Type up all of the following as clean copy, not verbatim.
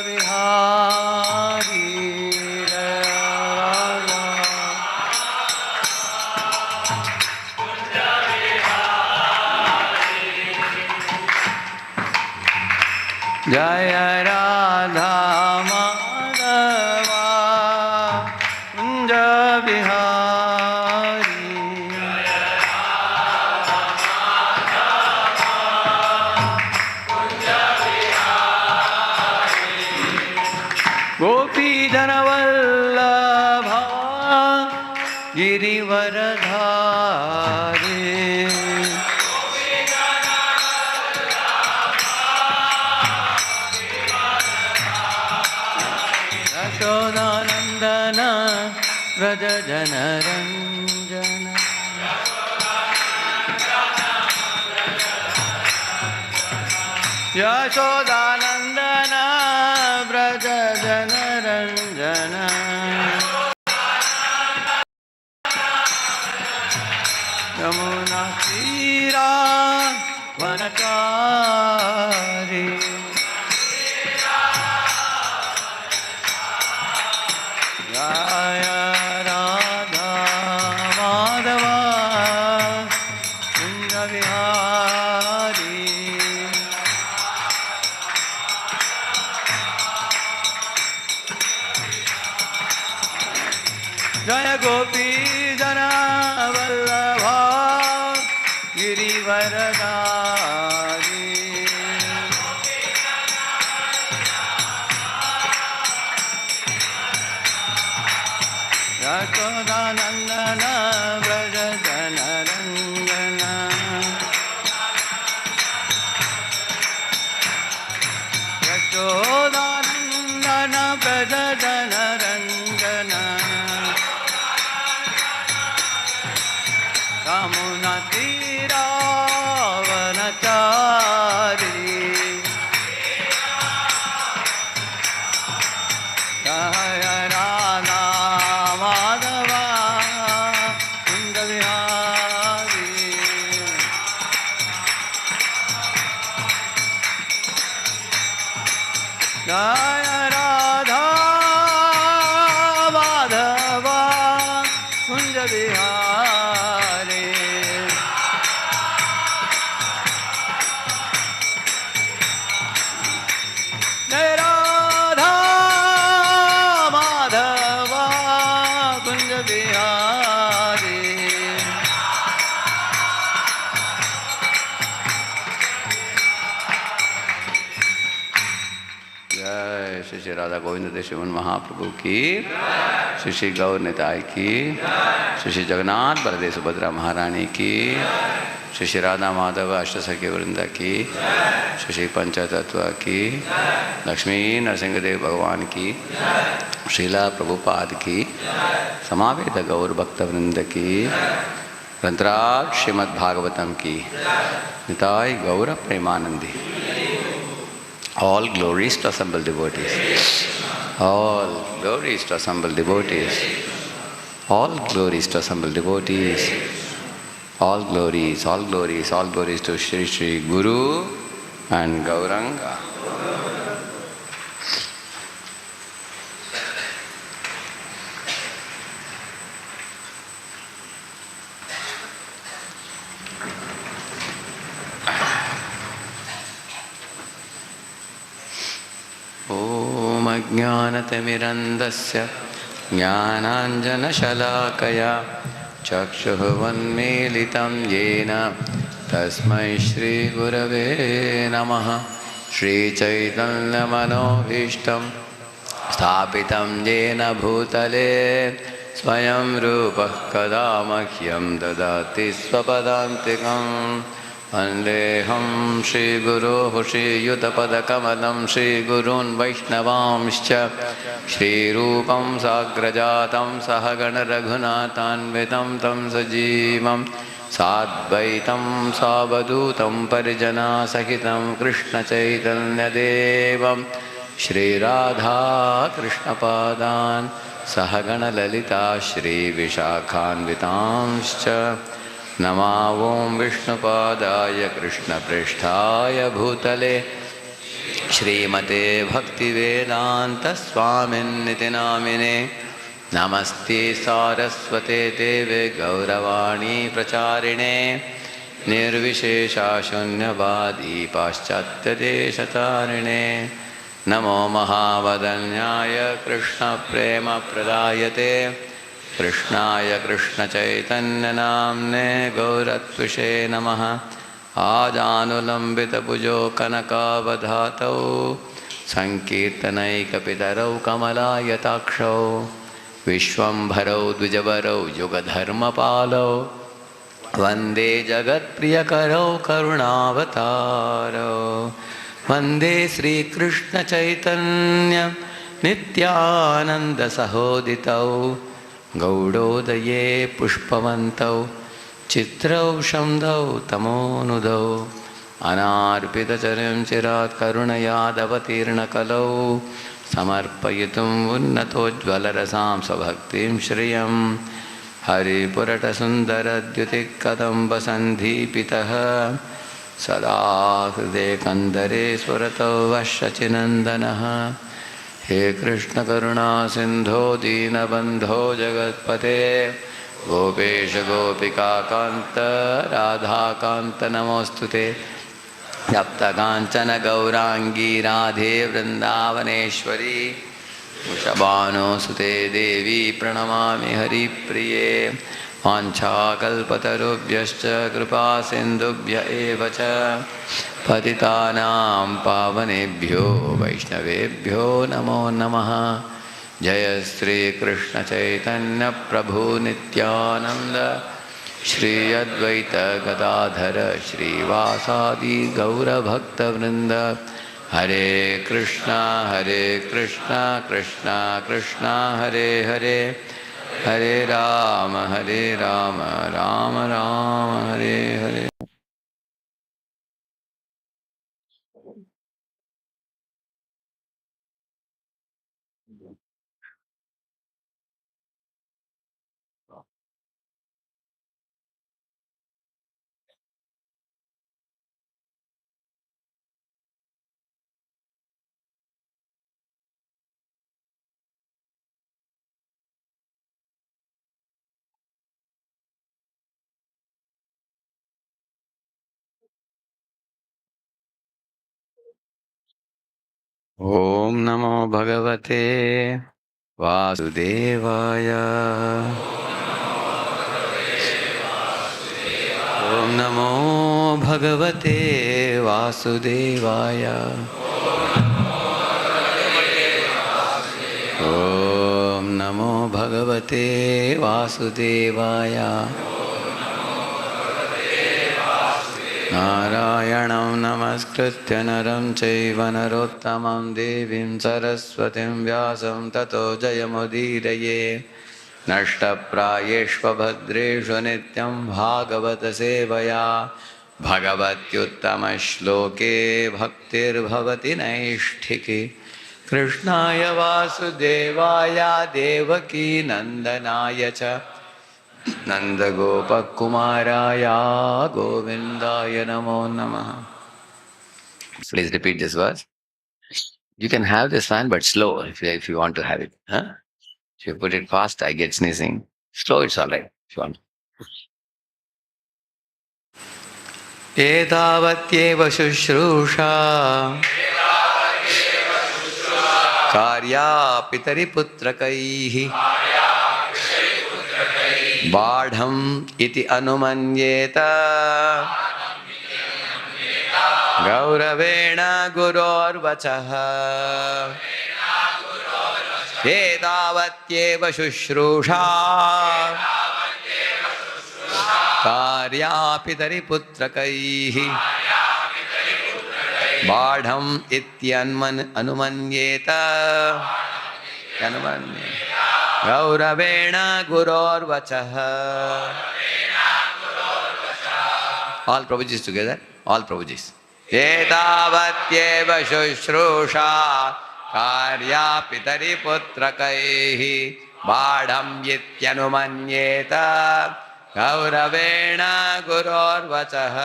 बिहारी जय राधा माधवा कुंज बिहारी गोपी जनवल्लभा गिरिवरधारी यशोदानंदन व्रज जनरंजन यशोदानंदन व्रज जनरंजन यमुना तीरा वनचारी जय राधा माधवा कुंज बिहारी जय गोपी जना वल्लभा गिरिवरधारी यशोदानंदन व्रज जनरंजन यशोदानंदन व्रज जनरंजन यमुना तीरा वनचारी जय राधा माधवा कुंज बिहारी जय राधा माधवा कुंज बिहारी जय राधा माधवा कुंज बिहारी जय श्री श्री राधा गोविंद देशिवन महाप्रभु की, श्री श्री गौर निताय की, श्री श्री जगन्नाथ बलदेव सुभद्रा महारानी की, श्री श्री राधा माधव अष्टसखी वृंदा की, श्री श्री पंचतत्व की, लक्ष्मी नरसिंहदेव भगवान की, श्रीला प्रभुपाद की, समावेद गौर भक्त वृंद की, ग्रंथराज श्रीमद्भागवतम की, निताय गौर Premanandi. All glories to assembled devotees. All glories to assembled devotees. All glories to assembled devotees. All glories, all glories, all glories to Shri Shri Guru and Gauranga. ज्ञानतिमिरन्दस्य ज्ञानाञ्जनशलाकया चक्षुर्वन्मीलितं येन तस्मै श्रीगुरवे नमः। श्रीचैतन्यमनोभीष्टं स्थापितं येन भूतले स्वयं रूपः कदा मह्यं ददाति स्वपदान्तिकम्। वन्देऽहं श्रीगुरोः श्रीयुतपदकमलं श्रीगुरून् वैष्णवांश्च श्रीरूपं साग्रजातं सहगणरघुनाथान्वितं तं सजीवं साद्वैतं सावधूतं परिजनासहितं कृष्णचैतन्यदेवं श्रीराधाकृष्णपादान् सहगणललिता श्रीविशाखान्वितांश्च नमो विष्णुपादाय कृष्णप्रेष्ठाय भूतले श्रीमते भक्तिवेदांत स्वामिन्निति नामिने नमस्ते सारस्वते देवे गौरवाणी प्रचारिणे निर्विशेषा शून्यवादी पाश्चात्यदेशतारिणे नमो महावदन्याय कृष्णप्रेमप्रदायते कृष्णाय कृष्णचैतन्यनाम्ने गौरत्विषे नमः आजानुलम्बितभुजो कनकावधातौ संकीर्तनैकपितरौ कमलायताक्षौ विश्वम्भरौ द्विजवरौ युगधर्मपालौ वन्दे जगत्प्रियकरौ करुणावतारौ वन्दे श्रीकृष्णचैतन्य नित्यानन्दसहोदितौ गौडोदये पुष्पवन्तौ चित्रौ शम्धौ तमोनुदौ अनार्पितचर्यं चिरात् करुणयादवतीर्णकलौ समर्पयितुम् उन्नतोज्ज्वलरसां स्वभक्तिं श्रियं हरिपुरटसुन्दरद्युतिकदम्बसन्धीपितः सदा हृदे कन्दरे स्वरतौ वश्यचिनन्दनः हे कृष्णकरुणा सिन्धो दीनबन्धो जगत्पते गोपेश गोपिकान्त राधाकान्त नमोऽस्तुते तप्तकाञ्चन गौराङ्गी राधे वृन्दावनेश्वरी वृषभानुसुते देवी प्रणमामि हरिप्रिये वाञ्छाकल्पतरुभ्यश्च कृपासिन्धुभ्य एव च पतितानां पावनेभ्यो वैष्णवेभ्यो नमो नमः जय श्री कृष्ण चैतन्य प्रभु नित्यानंद श्री अद्वैत गदाधर श्रीवासादि गौरभक्तवृंद हरे कृष्णा कृष्णा कृष्णा हरे हरे हरे राम राम राम हरे हरे। ओम नमो भगवते वासुदेवाय। ओम नमो भगवते वासुदेवाय। ओम नमो भगवते वासुदेवाय। नारायणं नमस्कृत्य नरं चैव नरोत्तमं देवीं सरस्वतीं व्यासं ततो जयमुदीरये। नष्टप्रायेष्वभद्रेषु नित्यं भागवत सेवया भगवत्युत्तमश्लोके भक्तिर्भवति नैष्ठिकी। कृष्णाय वासुदेवाय देवकी नन्दनाय च नन्दगोपकुमाराय गोविन्दाय नमो नमः। Please repeat this verse. You can have this one, but slow if you want to have it. Huh? If you put it fast, I get sneezing. Slow, it's all right if you want. एतावत्येव शुश्रूषा कार्या पितरिपुत्रकैः बाढम् इति अनुमन्येत गौरवेण गुरोर्वचः। एतावत्येव शुश्रूषा कार्या पितरिपुत्रकैः बाढम् इत्यनुमन्येत गौरवेण गुरोर्वचः। All Prabhujis together. All Prabhujis. एतावत्येव शुश्रूषा कार्या पितरिपुत्रकैः बाढम् इत्यनुमन्येत गौरवेण गुरोर्वचः.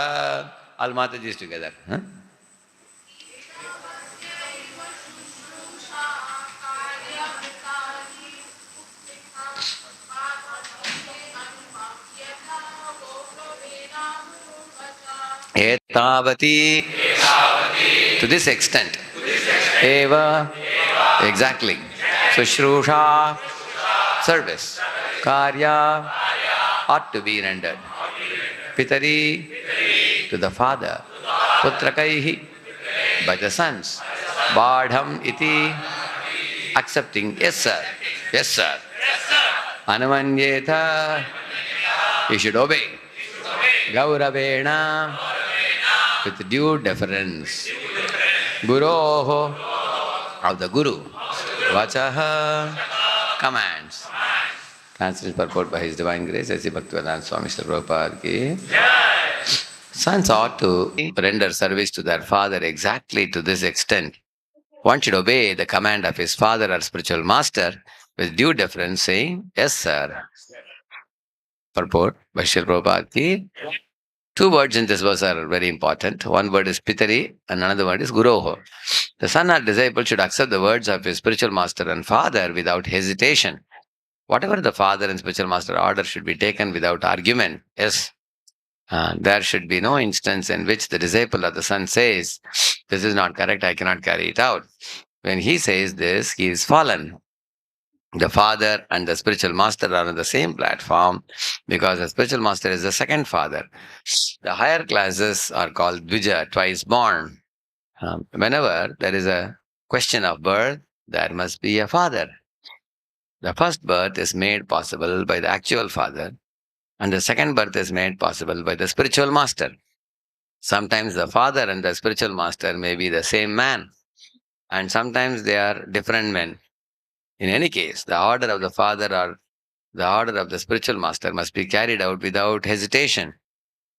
All Matajis together. Huh? Tavati. To this extent. Eva. Exactly. Sushrusha. Service. Karya. Ought to be rendered. Pitari. To the father. Putrakaihi. By the sons. Badham iti. Accepting. Yes, sir. Yes, sir. Anumanyeta. You should obey. Gauravena. With due deference. Guroho. Of the Guru. Vachaha. Commands. Translated purport by His Divine Grace, A.C. Bhaktivedanta Swami Srila Prabhupada ki. Sons ought to render service to their father exactly to this extent. One should obey the command of his father or spiritual master with due deference, saying, Yes, sir. Purport by Srila Prabhupada ki. Two words in this verse are very important. One word is Pitari and another word is Guroho. The son or disciple should accept the words of his spiritual master and father without hesitation. Whatever the father and spiritual master order should be taken without argument. Yes. There should be no instance in which the disciple or the son says, This is not correct, I cannot carry it out. When he says this, he is fallen. The father and the spiritual master are on the same platform because the spiritual master is the second father. The higher classes are called Dvija, twice born. Whenever there is a question of birth, there must be a father. The first birth is made possible by the actual father, and the second birth is made possible by the spiritual master. Sometimes the father and the spiritual master may be the same man, and sometimes they are different men. In any case, the order of the father or the order of the spiritual master must be carried out without hesitation,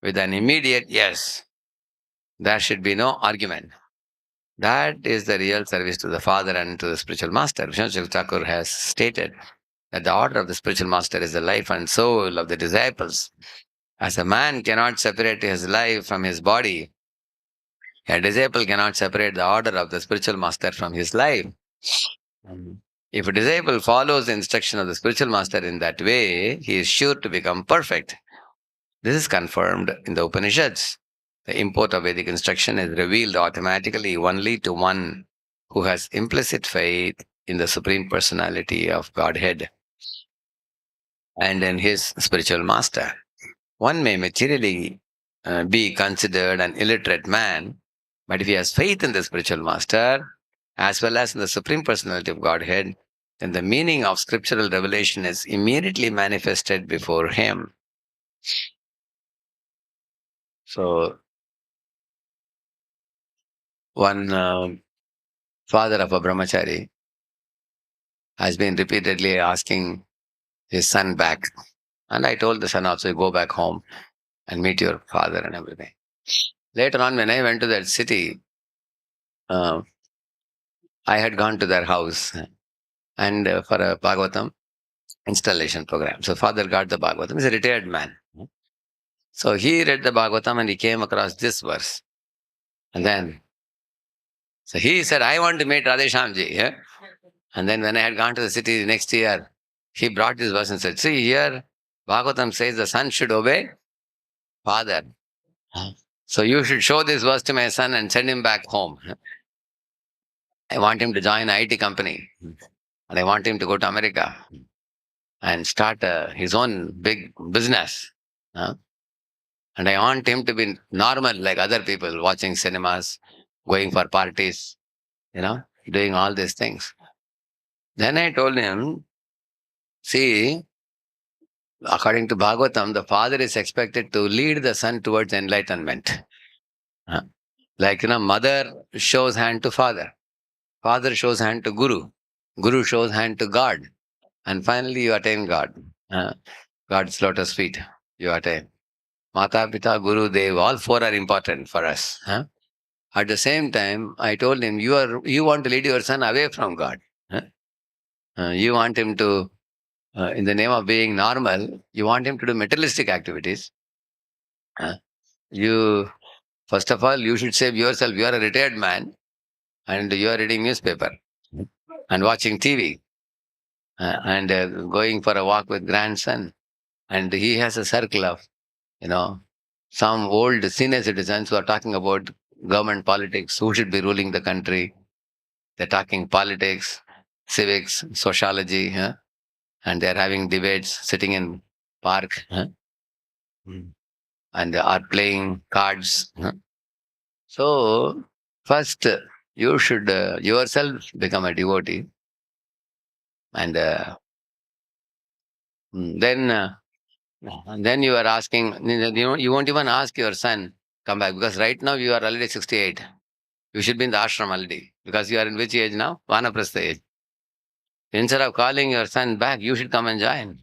with an immediate yes. There should be no argument. That is the real service to the father and to the spiritual master. Vishnu Thakur has stated that the order of the spiritual master is the life and soul of the disciples. As a man cannot separate his life from his body, a disciple cannot separate the order of the spiritual master from his life. If a disciple follows the instruction of the spiritual master in that way, he is sure to become perfect. This is confirmed in the Upanishads. The import of Vedic instruction is revealed automatically only to one who has implicit faith in the Supreme Personality of Godhead and in his spiritual master. One may materially be considered an illiterate man, but if he has faith in the spiritual master, as well as in the Supreme Personality of Godhead, then the meaning of scriptural revelation is immediately manifested before him. So, one father of a brahmachari has been repeatedly asking his son back. And I told the son also, go back home and meet your father and everything. Later on, when I went to that city, I had gone to their house and for a Bhagavatam installation program. So father got the Bhagavatam. He's a retired man. So he read the Bhagavatam and he came across this verse. And then, so he said, I want to meet Radheshyamji. Yeah? And then when I had gone to the city the next year, he brought this verse and said, see here, Bhagavatam says the son should obey father. So you should show this verse to my son and send him back home. I want him to join an IT company. And I want him to go to America and start his own big business. And I want him to be normal like other people, watching cinemas, going for parties, doing all these things. Then I told him, see, according to Bhagavatam, the father is expected to lead the son towards enlightenment. Like, mother shows hand to father. Father shows hand to Guru. Guru shows hand to God. And finally you attain God. God's lotus feet, you attain. Mata, Pita, Guru, Dev, all four are important for us. At the same time, I told him, you want to lead your son away from God. You want him to, in the name of being normal, you want him to do materialistic activities. First of all, you should save yourself. You are a retired man and you are reading newspaper and watching TV and going for a walk with grandson. And he has a circle of, some old senior citizens who are talking about government politics, who should be ruling the country. They're talking politics, civics, sociology, huh? And they're having debates, sitting in park, huh? Mm. And are playing cards. Huh? So first, you should yourself become a devotee, and then and then you are asking. You won't even ask your son come back, because right now you are already 68. You should be in the ashram already, because you are in which age now? Vanaprastha age. Instead of calling your son back, you should come and join.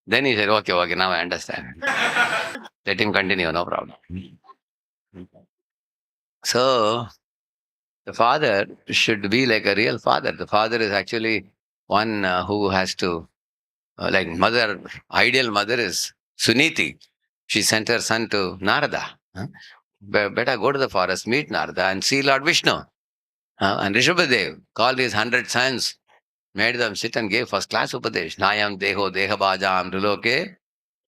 Then he said, okay, okay, now I understand. Let him continue, no problem. So the father should be like a real father. The father is actually one who has to, like mother, ideal mother is Suniti. She sent her son to Narada. Huh? Better go to the forest, meet Narada and see Lord Vishnu. And Rishabhadev called his 100 sons, made them sit and gave first class Upadesh. Nayam Deho Dehabajam Riloke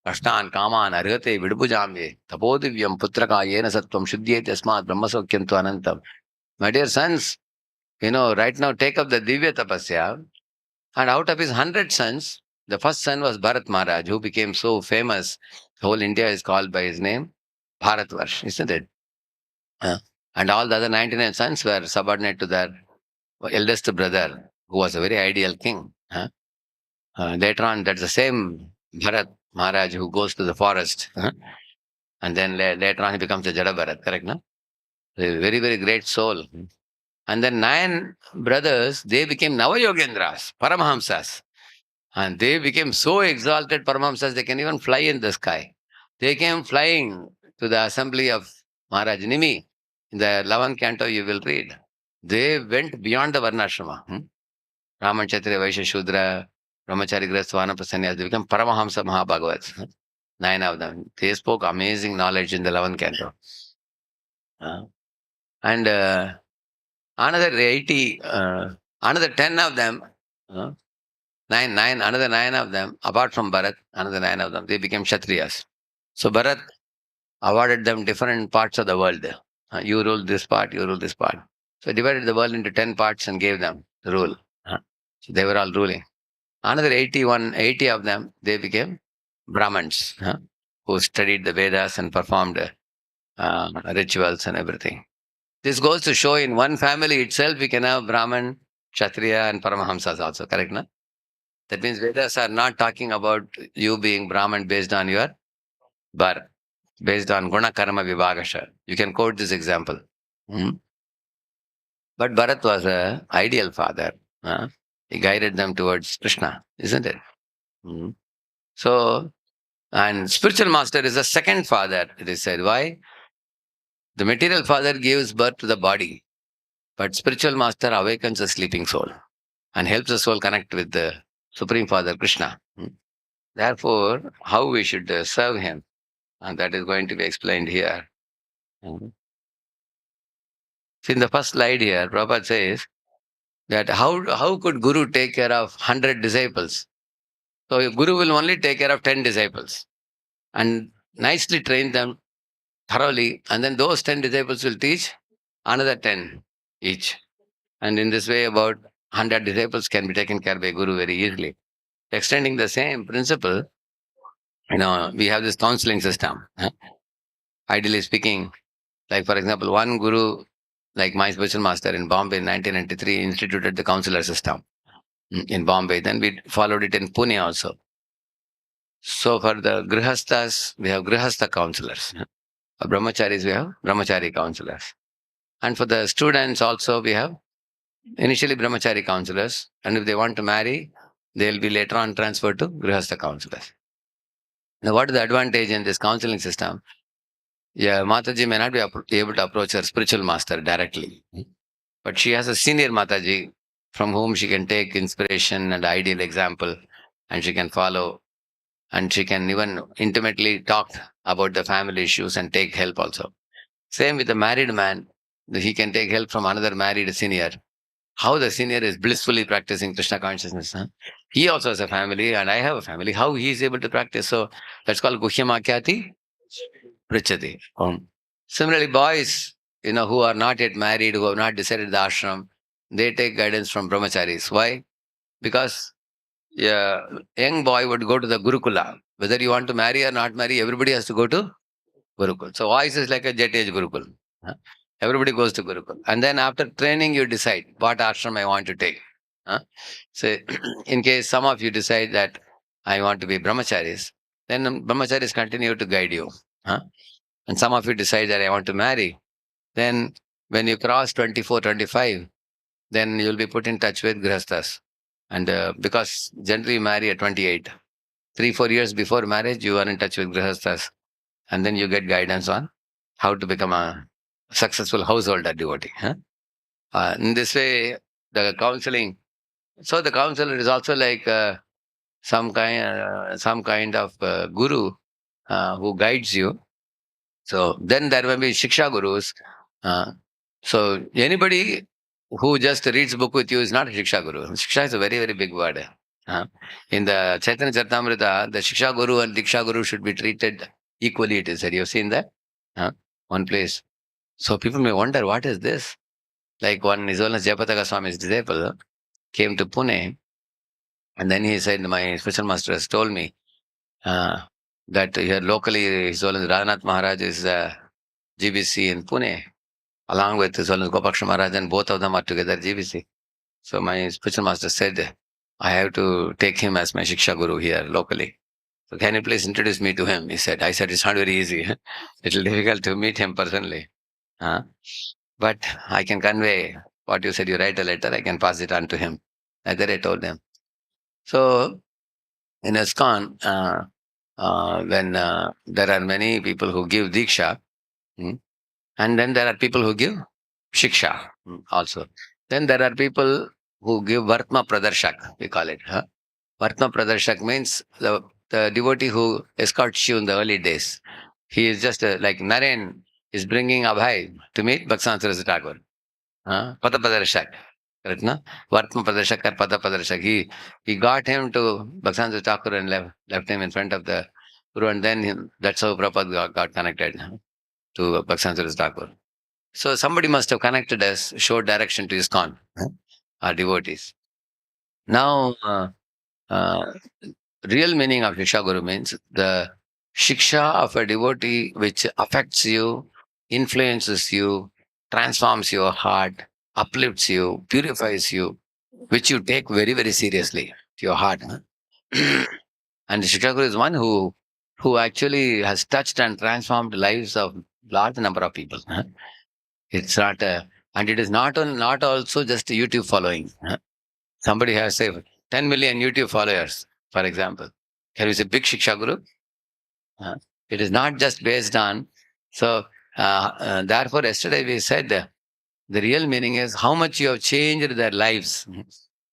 Ashtan Kaman Arhate Vidbujamye Tapodivyam Putraka Yena Sattvam Shuddhyate Asmat Brahmasokyam Tu Anantam. My dear sons, right now take up the Divya Tapasya, and out of his 100 sons, the first son was Bharat Maharaj, who became so famous. Whole India is called by his name, Bharatvarsh, isn't it? Uh, and all the other 99 sons were subordinate to their eldest brother, who was a very ideal king. Later on, that's the same Bharat Maharaj who goes to the forest. And then later on, he becomes a Jada Bharat, correct? No? A very, very great soul. And then 9 brothers, they became Navayogendras, Paramahamsas. And they became so exalted Paramahamsas, they can even fly in the sky. They came flying to the assembly of Maharaj Nimi. In the 11th canto, you will read. They went beyond the Varnashrama. Raman, Kshatriya, Vaishya, Shudra, Brahmachari, Grahastha, Vanaprastha, they became Paramahamsa Mahabhagavats. 9 of them. They spoke amazing knowledge in the 11th canto. And another 80, another 10 of them, another 9 of them, apart from Bharat, another 9 of them, they became Kshatriyas. So Bharat awarded them different parts of the world. You rule this part, you rule this part. So divided the world into 10 parts and gave them the rule. So they were all ruling. Another 80 of them, they became Brahmins, who studied the Vedas and performed rituals and everything. This goes to show in one family itself, we can have Brahman, Kshatriya, and Paramahamsas also, correct? No? That means Vedas are not talking about you being Brahman based on your birth, based on Guna Karma Vibhagasha. You can quote this example. But Bharat was an ideal father. He guided them towards Krishna, isn't it? So, and spiritual master is the second father, it is said. Why? The material father gives birth to the body, but spiritual master awakens the sleeping soul and helps the soul connect with the Supreme Father Krishna. Therefore, how we should serve him, and that is going to be explained here. See, in the first slide here, Prabhupada says that how could Guru take care of 100 disciples? So, Guru will only take care of 10 disciples and nicely train them thoroughly, and then those 10 disciples will teach another 10 each. And in this way, about 100 disciples can be taken care by Guru very easily. Extending the same principle, we have this counseling system. Ideally speaking, like for example, one Guru, like my spiritual master in Bombay in 1993, instituted the counselor system in Bombay. Then we followed it in Pune also. So for the Grihasthas, we have Grihastha counselors. For Brahmacharis, we have Brahmachari counselors. And for the students also, we have initially Brahmachari counselors. And if they want to marry, they will be later on transferred to Grihastha counselors. Now, what is the advantage in this counseling system? Yeah, Mataji may not be able to approach her spiritual master directly. But she has a senior Mataji from whom she can take inspiration and ideal example, and she can follow, and she can even intimately talk about the family issues and take help also. Same with the married man, he can take help from another married senior. how the senior is blissfully practicing Krishna consciousness. He also has a family, and I have a family. How he is able to practice? So that's called Guhyamakyati Prichati. Similarly, boys, who are not yet married, who have not decided the ashram, they take guidance from brahmacharis. Why? Because a young boy would go to the Gurukula. Whether you want to marry or not marry, everybody has to go to Gurukul. So voice is like a jet age Gurukul. Huh? Everybody goes to Gurukul. And then after training, you decide what ashram I want to take. Huh? So in case some of you decide that I want to be brahmacharis, then brahmacharis continue to guide you. Huh? And some of you decide that I want to marry, then when you cross 24, 25, then you'll be put in touch with grihasthas. And because generally you marry at 28, 3-4 years before marriage, you are in touch with grihasthas. And then you get guidance on how to become a successful householder devotee. Huh? In this way, the counseling. So the counselor is also like some kind of guru who guides you. So then there will be shiksha gurus. Uh, so anybody who just reads book with you is not a shiksha guru. Shiksha is a very, very big word. In the Chaitanya Charitamrita, the shiksha guru and diksha guru should be treated equally, it is said. You've seen that? One place. So people may wonder, what is this? Like one His Holiness Jayapataka Swami's disciple came to Pune, and then he said, my spiritual master has told me that here locally His Holiness Radhanath Maharaj is GBC in Pune, along with His Holiness Gopaksha Maharaj, and both of them are together GBC. So my spiritual master said, I have to take him as my Shiksha Guru here locally. So can you please introduce me to him? He said. I said, it's not very easy. It's difficult to meet him personally. But I can convey what you said. You write a letter, I can pass it on to him. Like that I told him. So in ISKCON, when there are many people who give Diksha, and then there are people who give Shiksha also. Then there are people who give Vartma Pradarshak, we call it. Vartma Pradarshak means the devotee who escorts you in the early days. He is just like Naren is bringing Abhay to meet Bhaksan Saraswati Thakur. Pada Pradarshak. Correct, no? Vartma Pradarshak or Pada Pradarshak. He got him to Bhaksan Saraswati Thakur and left him in front of the Guru, and then that's how Prabhupada got connected to Bhaksan Saraswati Thakur. So somebody must have connected us, showed direction to ISKCON, our devotees. Now, real meaning of Shiksha Guru means the Shiksha of a devotee which affects you, influences you, transforms your heart, uplifts you, purifies you, which you take very, very seriously to your heart. And the Shiksha Guru is one who actually has touched and transformed the lives of large number of people. It's not, and it is not also just a YouTube following. Somebody has, say, 10 million YouTube followers, for example. Can you say big Shiksha Guru? It is not just based on. So, therefore, yesterday we said the real meaning is how much you have changed their lives,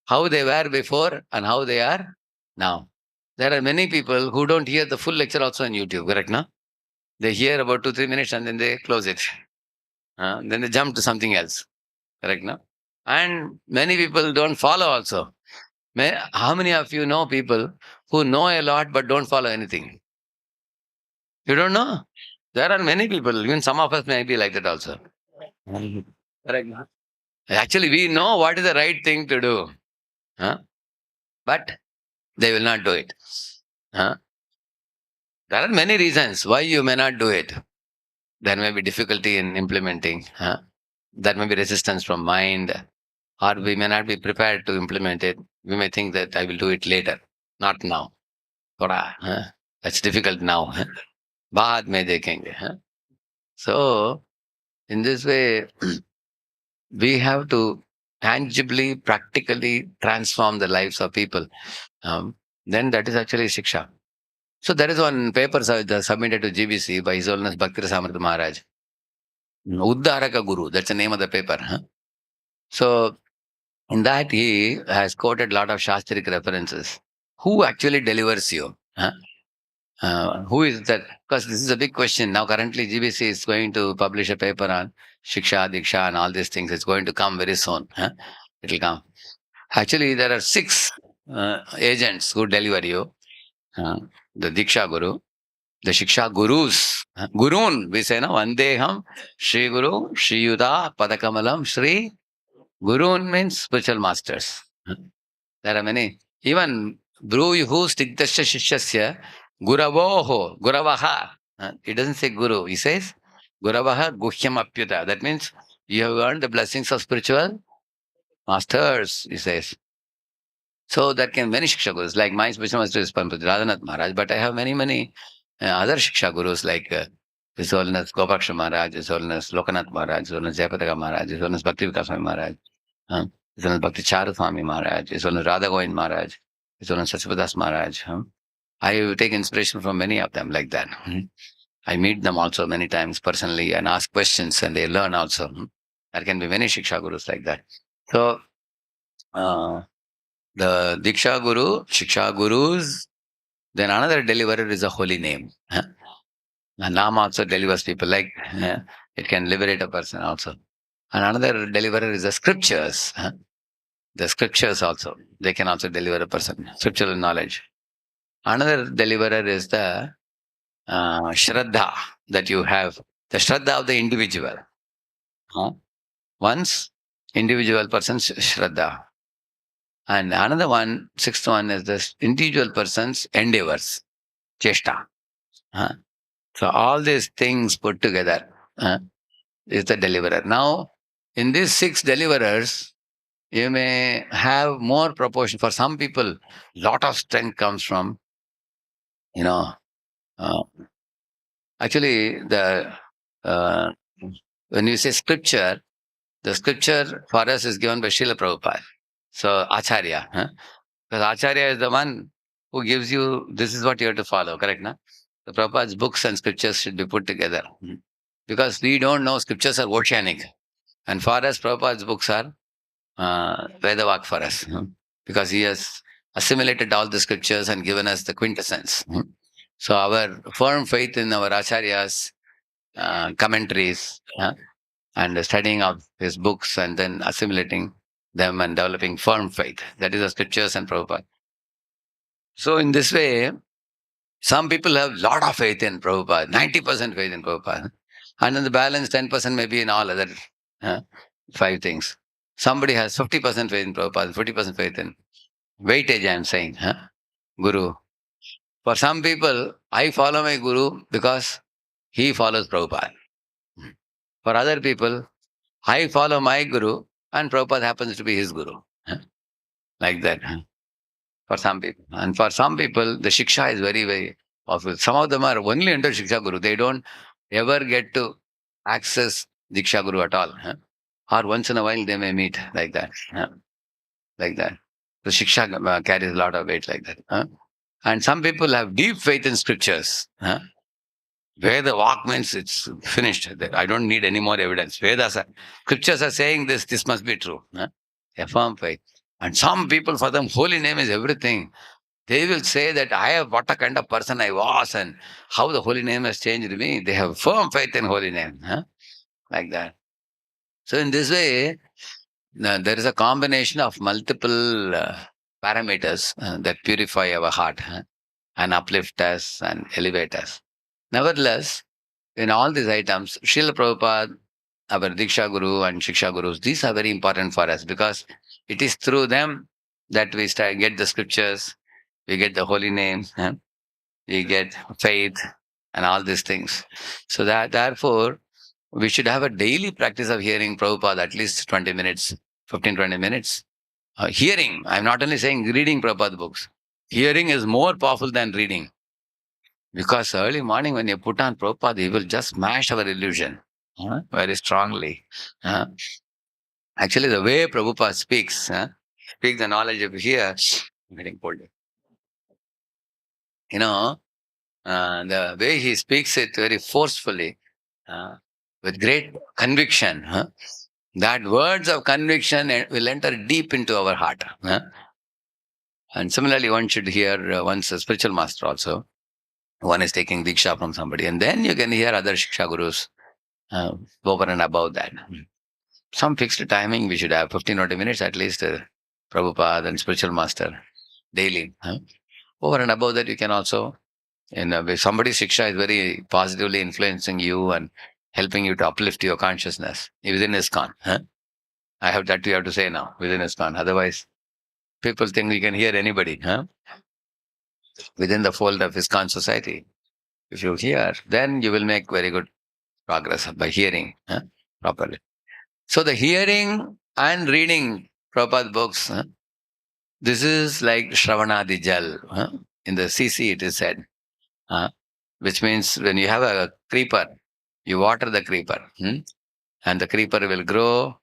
how they were before and how they are now. There are many people who don't hear the full lecture also on YouTube, correct? No? They hear about 2-3 minutes and then they close it. Then they jump to something else. Correct, no? And many people don't follow also. How many of you know people who know a lot but don't follow anything? You don't know? There are many people, even some of us may be like that also. Correct, no? Actually, we know what is the right thing to do. But they will not do it. There are many reasons why you may not do it. There may be difficulty in implementing. There may be resistance from mind, or we may not be prepared to implement it. We may think that I will do it later, not now. That's difficult now. Baad mein dekhenge. So, in this way, we have to tangibly, practically transform the lives of people. Then that is actually Shiksha. So there is one paper submitted to GBC by His Holiness Bhakti Rasamrita Maharaj. Uddharaka Guru, that's the name of the paper. So in that he has quoted a lot of Shastric references. Who actually delivers you? Who is that? Because this is a big question. Now currently GBC is going to publish a paper on Shiksha, Diksha and all these things. It's going to come very soon. it will come. Actually, there are 6 agents who deliver you. The Diksha Guru, the Shiksha Gurus. Gurun, we say, no, Vandeham, Shri Guru, Shri Yuda, Padakamalam, Shri. Gurun means spiritual masters. There are many. Even Bhruyuhu Stigdasya Shishyasya Guravoho, Guravaha. He doesn't say Guru. He says Guravaha Guhyam Apyuta. That means you have earned the blessings of spiritual masters, he says. So that can many Shiksha Gurus. Like my spiritual master is Parampuja Radhanath Maharaj, but I have many other Shiksha Gurus like His Holiness Gopaksha Maharaj, His Holiness Lokanath Maharaj, His Holiness Jayapataka Maharaj, His Holiness Bhakti Vikas Swami Maharaj. His Holiness Bhakti Charaswami Maharaj, His Holiness Radha Govind Maharaj, His Holiness Sachipadas Maharaj. I take inspiration from many of them like that. I meet them also many times personally and ask questions and they learn also. There can be many Shiksha Gurus like that. So, the Diksha Guru, Shiksha Gurus, then another deliverer is a holy name. And Nam also delivers people like it can liberate a person also. And another deliverer is the scriptures. The scriptures also, they can also deliver a person, scriptural knowledge. Another deliverer is the Shraddha that you have, the Shraddha of the individual. One's individual person's Shraddha. And another one, 6th one, is the individual person's endeavors, Cheshta. So all these things put together is the deliverer. Now, in these 6 deliverers, you may have more proportion. For some people, lot of strength comes from, actually, when you say scripture, the scripture for us is given by Srila Prabhupada. So, Acharya. Because Acharya is the one who gives you, this is what you have to follow, correct? Na? The Prabhupada's books and scriptures should be put together. Because we don't know, scriptures are oceanic. And for us, Prabhupada's books are Vedavak for us. Because he has assimilated all the scriptures and given us the quintessence. So our firm faith in our Acharyas, commentaries, and studying of his books and then assimilating them and developing firm faith. That is the scriptures and Prabhupada. So in this way, some people have lot of faith in Prabhupada, 90% faith in Prabhupada. And then the balance 10% maybe in all other 5 things. Somebody has 50% faith in Prabhupada, 40% faith in weightage, I am saying, Guru. For some people, I follow my Guru because he follows Prabhupada. For other people, I follow my Guru and Prabhupada happens to be his Guru. Like that. For some people. And for some people, the Shiksha is very powerful. Some of them are only under Shiksha Guru. They don't ever get to access Diksha Guru at all. Or once in a while, they may meet like that. Like that. The Shiksha carries a lot of weight like that. And some people have deep faith in scriptures. Where the walk means it's finished. I don't need any more evidence. Scriptures are saying this must be true. A firm faith. And some people, for them, holy name is everything. They will say that I have what a kind of person I was and how the holy name has changed me. They have firm faith in holy name. Like that. So in this way, there is a combination of multiple parameters that purify our heart and uplift us and elevate us. Nevertheless, in all these items, Srila Prabhupada, our Diksha Guru and Shiksha Gurus, these are very important for us because it is through them that we get the scriptures, we get the holy name, we get faith and all these things. So that therefore, we should have a daily practice of hearing Prabhupada at least 20 minutes, 15, 20 minutes. Hearing, I'm not only saying reading Prabhupada books. Hearing is more powerful than reading. Because early morning when you put on Prabhupada, he will just smash our illusion very strongly. Actually, the way Prabhupada speaks the knowledge of here, I'm getting cold. The way he speaks it very forcefully, with great conviction, that words of conviction will enter deep into our heart. And similarly, one should hear one's spiritual master also. One is taking Diksha from somebody, and then you can hear other Shiksha Gurus over and above that. some fixed timing we should have, 15 or 20 minutes at least, Prabhupada and spiritual master daily. Over and above that, you can also, if somebody's shiksha is very positively influencing you and helping you to uplift your consciousness within ISKCON. I have that you have to say now, within ISKCON. Otherwise, people think you can hear anybody within the fold of ISKCON society. If you hear, then you will make very good progress by hearing properly. So the hearing and reading Prabhupada books, this is like Shravanadi Jal. In the CC it is said, which means when you have a creeper, you water the creeper, and the creeper will grow,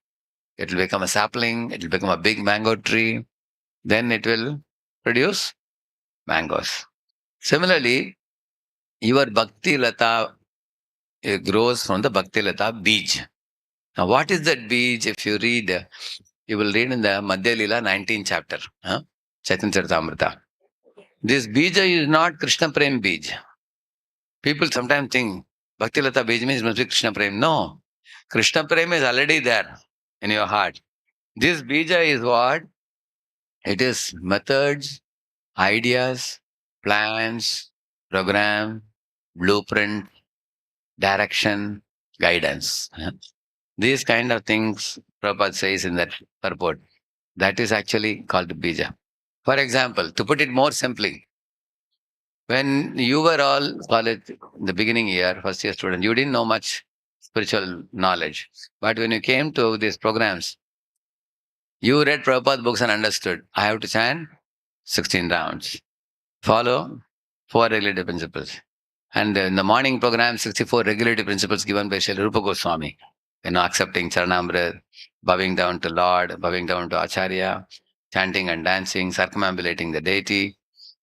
it will become a sapling, it will become a big mango tree, then it will produce mangoes. Similarly, your Bhakti Lata grows from the Bhakti Lata Bij. Now, what is that Bij? If you read, you will read in the Madhya Lila 19th chapter, Chaitanya Charitamrita. This Bija is not Krishna Prem Bij. People sometimes think Bhakti Lata Bij means must be Krishna Prem. No. Krishna Prem is already there in your heart. This Bija is what? It is methods, ideas, plans, program, blueprint, direction, guidance. These kind of things Prabhupada says in that purport. That is actually called Bija. For example, to put it more simply, when you were all college, the beginning year, first year student, you didn't know much spiritual knowledge. But when you came to these programs, you read Prabhupada books and understood. I have to chant 16 rounds. Follow 4 regulative principles. And in the morning program, 64 regulative principles given by Srila Rupa Goswami. Accepting Charanamrit, bowing down to Lord, bowing down to Acharya, chanting and dancing, circumambulating the deity,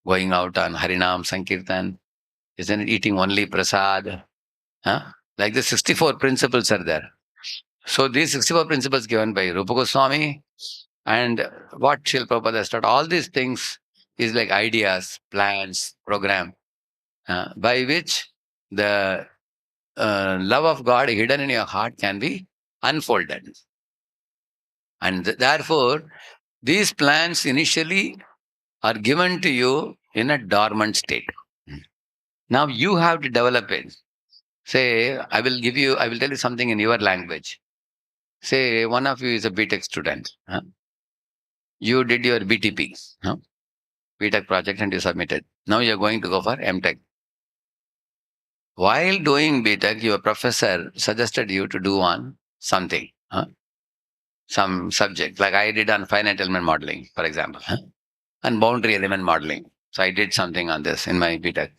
going out on Harinam, Sankirtan, isn't it eating only prasad? Like the 64 principles are there. So these 64 principles given by Rupa Goswami and what Srila Prabhupada has taught, all these things is like ideas, plans, program, by which the love of God hidden in your heart can be unfolded. And therefore, these plans initially are given to you in a dormant state. Now you have to develop it. Say, I will tell you something in your language. Say, one of you is a BTech student. You did your BTP, BTech project, and you submitted. Now you're going to go for MTech. While doing BTech, your professor suggested you to do on something, some subject, like I did on finite element modeling, for example, and boundary element modeling. So I did something on this in my BTech.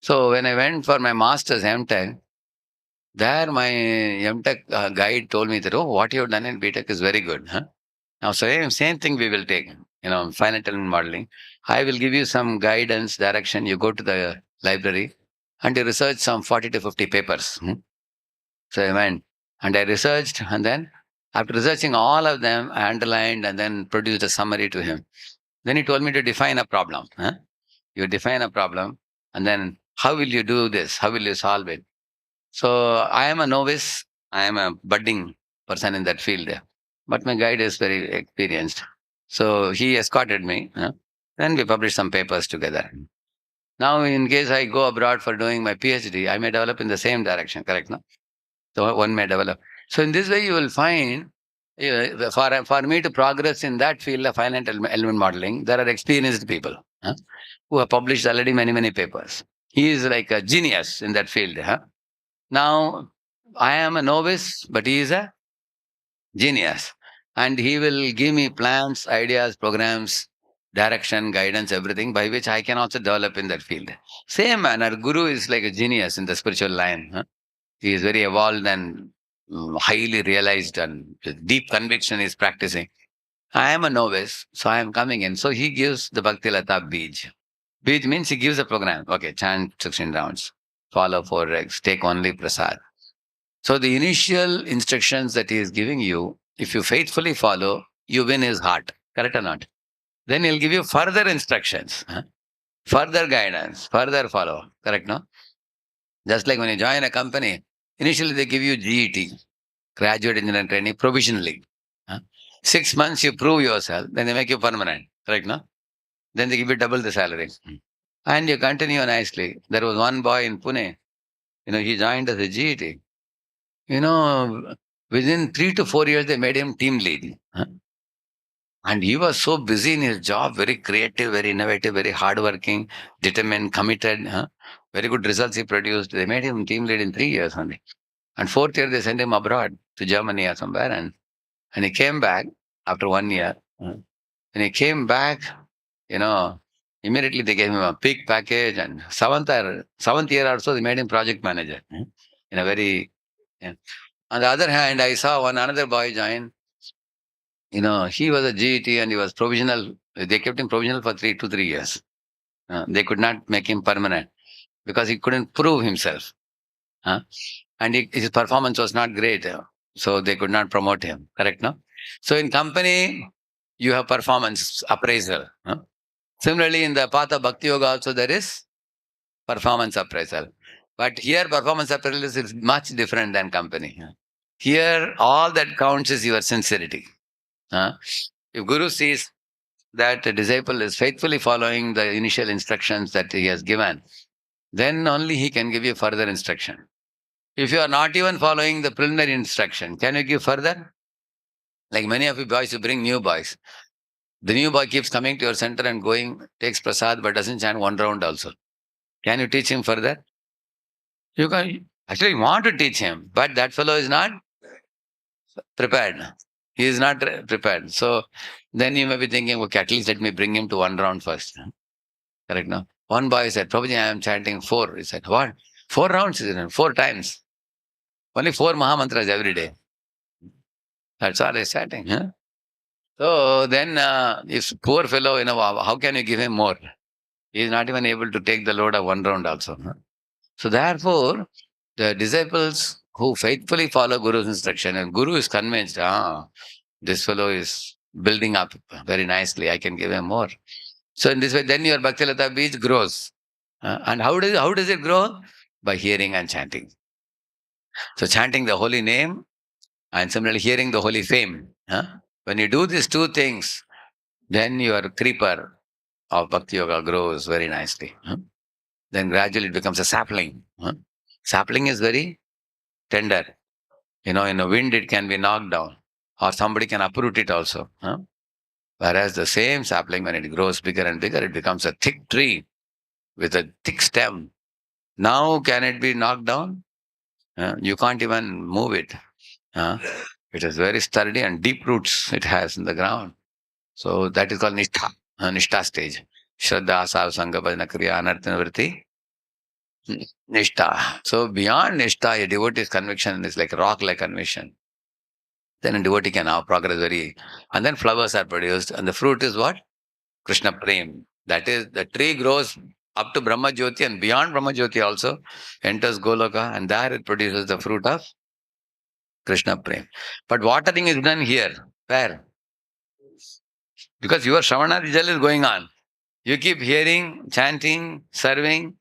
So when I went for my master's MTech, there my MTech guide told me that, oh, what you have done in BTech is very good. Now, same thing we will take, finite element modeling. I will give you some guidance, direction. You go to the library and you research some 40 to 50 papers. So I went and I researched, and then after researching all of them, I underlined and then produced a summary to him. Then he told me to define a problem. You define a problem, and then how will you do this? How will you solve it? So I am a novice. I am a budding person in that field. But my guide is very experienced. So he escorted me. Then we published some papers together. Now, in case I go abroad for doing my PhD, I may develop in the same direction, correct? No? So one may develop. So in this way, you will find, for me to progress in that field of finite element modeling, there are experienced people who have published already many, many papers. He is like a genius in that field. Now, I am a novice, but he is a genius. And he will give me plans, ideas, programs, direction, guidance, everything by which I can also develop in that field. Same manner, Guru is like a genius in the spiritual line. He is very evolved and highly realized, and with deep conviction is practicing. I am a novice, so I am coming in. So he gives the Bhakti Lata Bij. Bij means he gives a program. Okay, chant 16 rounds, follow 4 regs, take only prasad. So the initial instructions that he is giving you, if you faithfully follow, you win his heart. Correct or not? Then he'll give you further instructions, further guidance, further follow. Correct, no? Just like when you join a company, initially they give you GET. graduate engineering training provisionally. 6 months you prove yourself, then they make you permanent. Correct, no? Then they give you double the salary. And you continue nicely. There was one boy in Pune, he joined as a GET. Within 3 to 4 years, they made him team lead. And he was so busy in his job, very creative, very innovative, very hardworking, determined, committed. Very good results he produced. They made him team lead in 3 years only. And fourth year, they sent him abroad to Germany or somewhere. And he came back after 1 year. When he came back, immediately they gave him a big package. And seventh year or so, they made him project manager. In a very... Yeah. On the other hand, I saw another boy join. He was a GET and he was provisional. They kept him provisional for 3 years. They could not make him permanent because he couldn't prove himself. And his performance was not great. So they could not promote him. Correct, no? So in company, you have performance appraisal. Similarly, in the path of Bhakti Yoga also there is performance appraisal. But here performance appraisal is much different than company. Here, all that counts is your sincerity. If Guru sees that the disciple is faithfully following the initial instructions that he has given, then only he can give you further instruction. If you are not even following the preliminary instruction, can you give further? Like many of you boys, you bring new boys. The new boy keeps coming to your center and going, takes prasad, but doesn't chant one round also. Can you teach him further? You can actually want to teach him, but that fellow is not prepared. He is not prepared. So then you may be thinking, okay, at least let me bring him to one round first. Correct, no? One boy said, Prabhuji, I am chanting 4. He said, what? 4 rounds? He said, 4 times. Only 4 Mahamantras every day. That's all he's chanting. So then, this poor fellow, how can you give him more? He is not even able to take the load of 1 round also. So therefore, the disciples who faithfully follow Guru's instruction, and Guru is convinced, this fellow is building up very nicely, I can give him more. So in this way, then your Bhakti Lata Beej grows. And how does it grow? By hearing and chanting. So chanting the holy name and similarly hearing the holy fame. When you do these 2 things, then your creeper of Bhakti Yoga grows very nicely. Then gradually it becomes a sapling. Sapling is very tender. In a wind it can be knocked down or somebody can uproot it also. Whereas the same sapling, when it grows bigger and bigger, it becomes a thick tree with a thick stem. Now can it be knocked down? You can't even move it. It is very sturdy and deep roots it has in the ground. So that is called Nishtha, Nishtha stage. Shraddha, Savasanga, Bhajana, Kriya, Anarthana, Vritti, Nishtha. So beyond Nishtha, a devotee's conviction is like rock-like conviction. Then a devotee can now progress and then flowers are produced, and the fruit is what? Krishna Prem. That is, the tree grows up to Brahma Jyoti and beyond Brahma Jyoti also, enters Goloka, and there it produces the fruit of Krishna Prem. But watering is done here. Where? Because your Sravana Rijal is going on. You keep hearing, chanting, serving,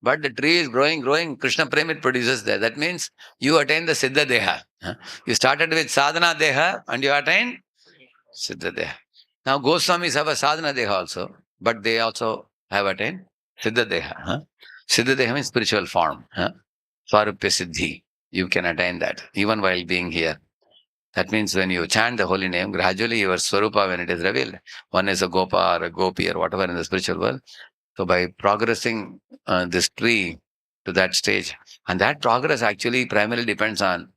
but the tree is growing, Krishna Prem it produces there. That means you attain the Siddha Deha. You started with Sadhana Deha and you attained Siddha Deha. Now Goswamis have a Sadhana Deha also, but they also have attained Siddha Deha. Siddha Deha means spiritual form. Swarupya Siddhi. You can attain that even while being here. That means when you chant the holy name, gradually your Swarupa, when it is revealed, one is a Gopa or a Gopi or whatever in the spiritual world. So by progressing this tree to that stage, and that progress actually primarily depends on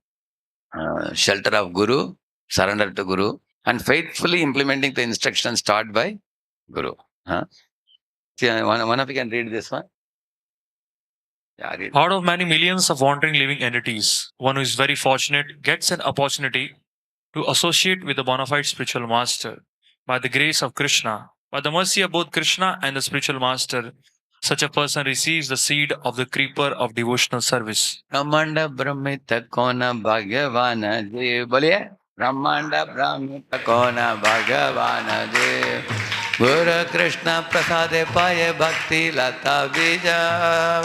shelter of Guru, surrender to Guru, and faithfully implementing the instructions taught by Guru. See, one of you can read this one. Yeah, read. Out of many millions of wandering living entities, one who is very fortunate gets an opportunity to associate with the bona fide spiritual master. By the grace of Krishna, by the mercy of both Krishna and the spiritual master, such a person receives the seed of the creeper of devotional service. Brahmanda Brahmita Kona Bhagavana Dev. Boliye. Brahmanda Brahmita Kona Bhagavana Dev. Guru Krishna Prasade Paye Bhakti Lata Bija.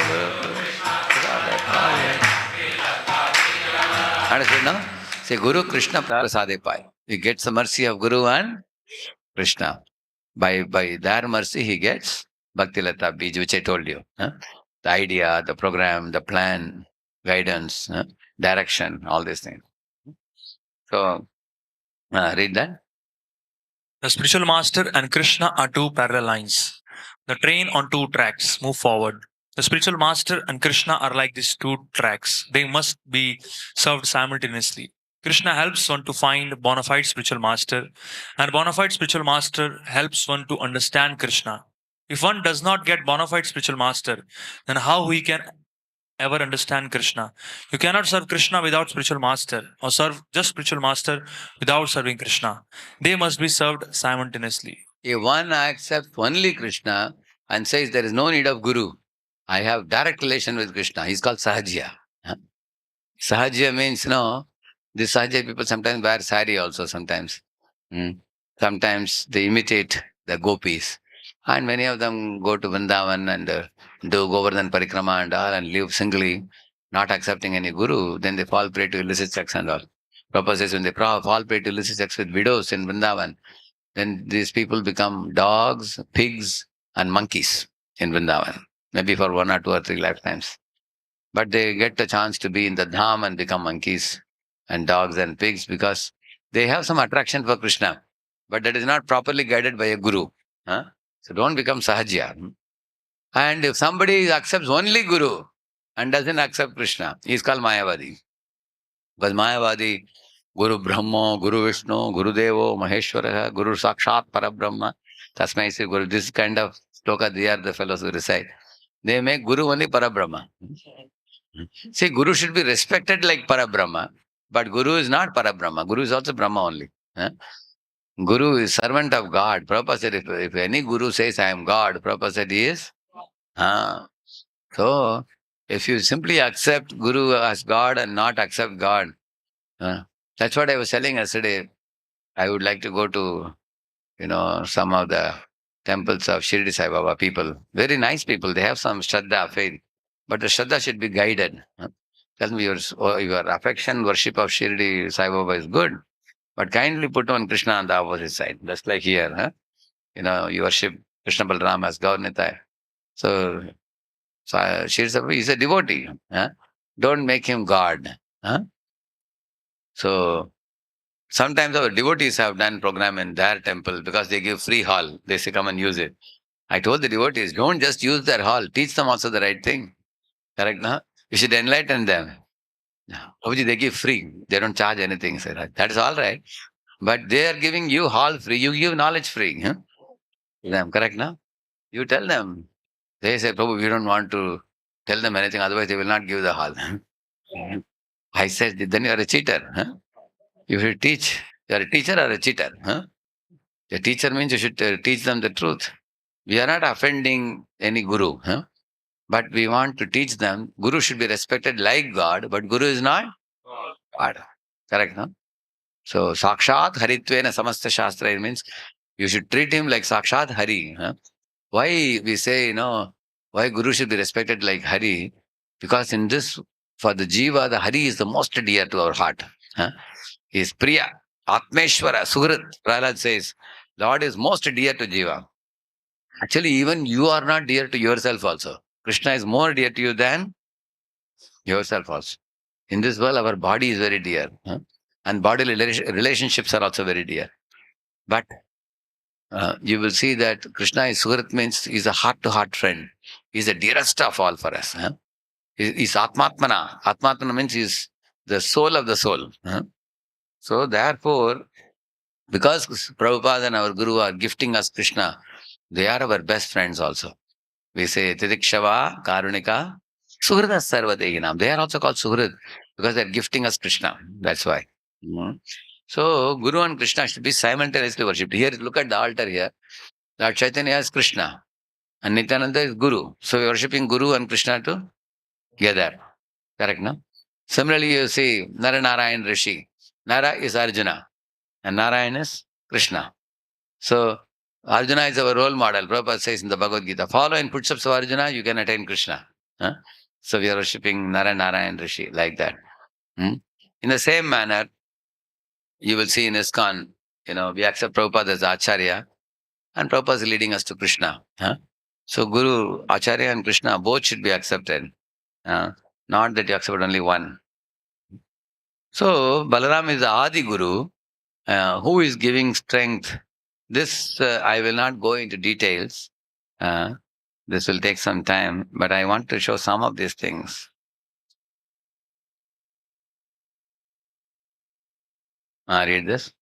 Understood, no? Say Guru Krishna Prasadepai. He gets the mercy of Guru and Krishna. By their mercy, he gets Bhakti Lata Bij, which I told you. Huh? The idea, the program, the plan, guidance, direction, all these things. So, read that. The spiritual master and Krishna are two parallel lines. The train on two tracks move forward. The spiritual master and Krishna are like these two tracks. They must be served simultaneously. Krishna helps one to find bona fide spiritual master, and bona fide spiritual master helps one to understand Krishna. If one does not get bona fide spiritual master, then how he can ever understand Krishna? You cannot serve Krishna without spiritual master, or serve just spiritual master without serving Krishna. They must be served simultaneously. If one accepts only Krishna and says there is no need of Guru, I have direct relation with Krishna, he's called Sahajya. Huh? Sahajya means, the Sahajya people sometimes wear sari also sometimes. Sometimes they imitate the gopis. And many of them go to Vrindavan and do Govardhan Parikrama and all and live singly, not accepting any guru. Then they fall prey to illicit sex and all. Prabhupada says when they fall prey to illicit sex with widows in Vrindavan, then these people become dogs, pigs, and monkeys in Vrindavan, maybe for 1 or 2 or 3 lifetimes. But they get the chance to be in the dham and become monkeys and dogs and pigs because they have some attraction for Krishna, but that is not properly guided by a guru. Huh? So don't become sahajya. And if somebody accepts only guru and doesn't accept Krishna, he is called Mayavadi. Because Mayavadi, Guru Brahma, Guru Vishnu, Guru Devo, Maheshwara, Guru Sakshat Parabrahma, Tasmai Sri Guru, this kind of sloka, they are the fellows who recite. They make Guru only Parabrahma. See, Guru should be respected like Parabrahma, but Guru is not Parabrahma. Guru is also Brahma only. Guru is servant of God. Prabhupada said, if any Guru says, I am God, Prabhupada said, he is. So, if you simply accept Guru as God and not accept God, that's what I was telling yesterday. I would like to go to, some of the temples of Shirdi Sai Baba people. Very nice people. They have some Shraddha, faith. But the Shraddha should be guided. Tell me your affection, worship of Shirdi Sai Baba is good. But kindly put on Krishna on the opposite side. Just like here. You worship Krishna Balram as Gaurnitai. So Shirdi Sai Baba is a devotee. Don't make him God. So sometimes our devotees have done program in their temple because they give free hall. They say, come and use it. I told the devotees, don't just use their hall. Teach them also the right thing. Correct, no? You should enlighten them. Prabhuji, they give free. They don't charge anything. Say, that is all right. But they are giving you hall free. You give knowledge free. Them, correct, no? You tell them. They say, Prabhu, we don't want to tell them anything. Otherwise, they will not give the hall. I said, then you are a cheater. You should teach. You are a teacher or a cheater. A teacher means you should teach them the truth. We are not offending any guru. But we want to teach them. Guru should be respected like God, but Guru is not God. Correct, no? So, Sakshat Haritvena Samasta Shastra, it means you should treat him like Sakshat Hari. Why we say, why Guru should be respected like Hari? Because in this, for the Jiva, the Hari is the most dear to our heart. He is Priya, Atmeshwara, Suhrit. Prahlad says, Lord is most dear to Jiva. Actually, even you are not dear to yourself also. Krishna is more dear to you than yourself also. In this world, our body is very dear. And bodily relationships are also very dear. But you will see that Krishna is Suhrit, means he is a heart-to-heart friend. He is the dearest of all for us. He is Atmatmana. Atmatmana means he is the soul of the soul. So therefore, because Prabhupada and our Guru are gifting us Krishna, they are our best friends also. We say Tidikshava, Karunika, Suhrida Sarvadehinam. They are also called Suhrid because they are gifting us Krishna. That's why. So Guru and Krishna should be simultaneously worshipped. Here, look at the altar here. Lord Chaitanya is Krishna and Nityananda is Guru. So we are worshipping Guru and Krishna together. Correct, no? Similarly, you see Nara Narayan Rishi. Nara is Arjuna and Narayan is Krishna. So Arjuna is our role model. Prabhupada says in the Bhagavad Gita, follow in footsteps of Arjuna, you can attain Krishna. So we are worshipping Nara Narayan Rishi like that. In the same manner, you will see in ISKCON, we accept Prabhupada as Acharya, and Prabhupada is leading us to Krishna. So Guru, Acharya and Krishna both should be accepted. Not that you accept only one. So Balaram is the Adi Guru, who is giving strength. This I will not go into details. Uh, this will take some time, but I want to show some of these things. Read this.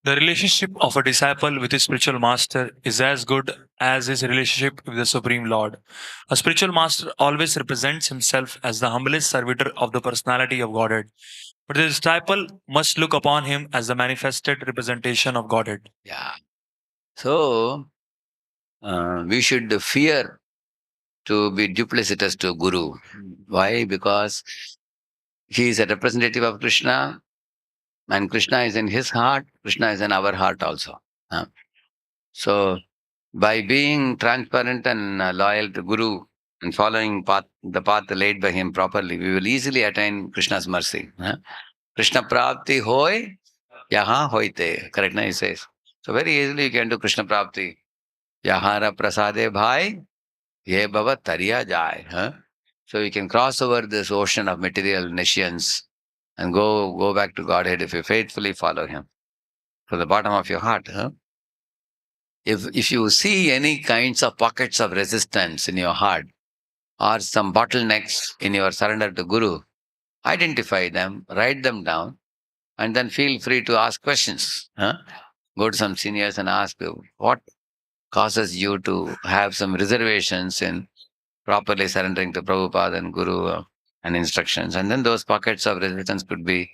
The relationship of a disciple with his spiritual master is as good as his relationship with the Supreme Lord. A spiritual master always represents himself as the humblest servitor of the personality of Godhead, but the disciple must look upon him as the manifested representation of Godhead. Yeah. So we should fear to be duplicitous to Guru. Why? Because he is a representative of Krishna, and Krishna is in his heart, Krishna is in our heart also. So, by being transparent and loyal to Guru and following the path laid by him properly, we will easily attain Krishna's mercy. Krishna Prapti hoy, yaha hoite. Correct, na, he says. So, very easily you can do Krishna Prapti. Yahara prasade bhai, ye bhava tariya jai. So, you can cross over this ocean of material nescience and go back to Godhead if you faithfully follow him from the bottom of your heart. If you see any kinds of pockets of resistance in your heart or some bottlenecks in your surrender to Guru, identify them, write them down, and then feel free to ask questions. Go to some seniors and ask you what causes you to have some reservations in properly surrendering to Prabhupada and Guru and instructions. And then those pockets of resistance could be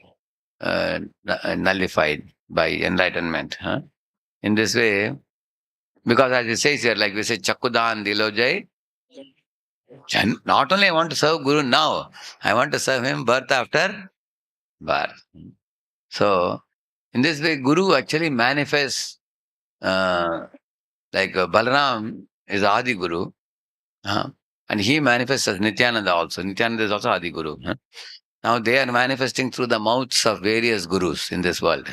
nullified by enlightenment. In this way, because as it says here, like we say, Chakudan Dilojai, and not only I want to serve Guru now, I want to serve him birth after birth. So, in this way, Guru actually manifests, Balaram is Adi Guru, and he manifests as Nityananda also. Nityananda is also Adi Guru. Now, they are manifesting through the mouths of various Gurus in this world.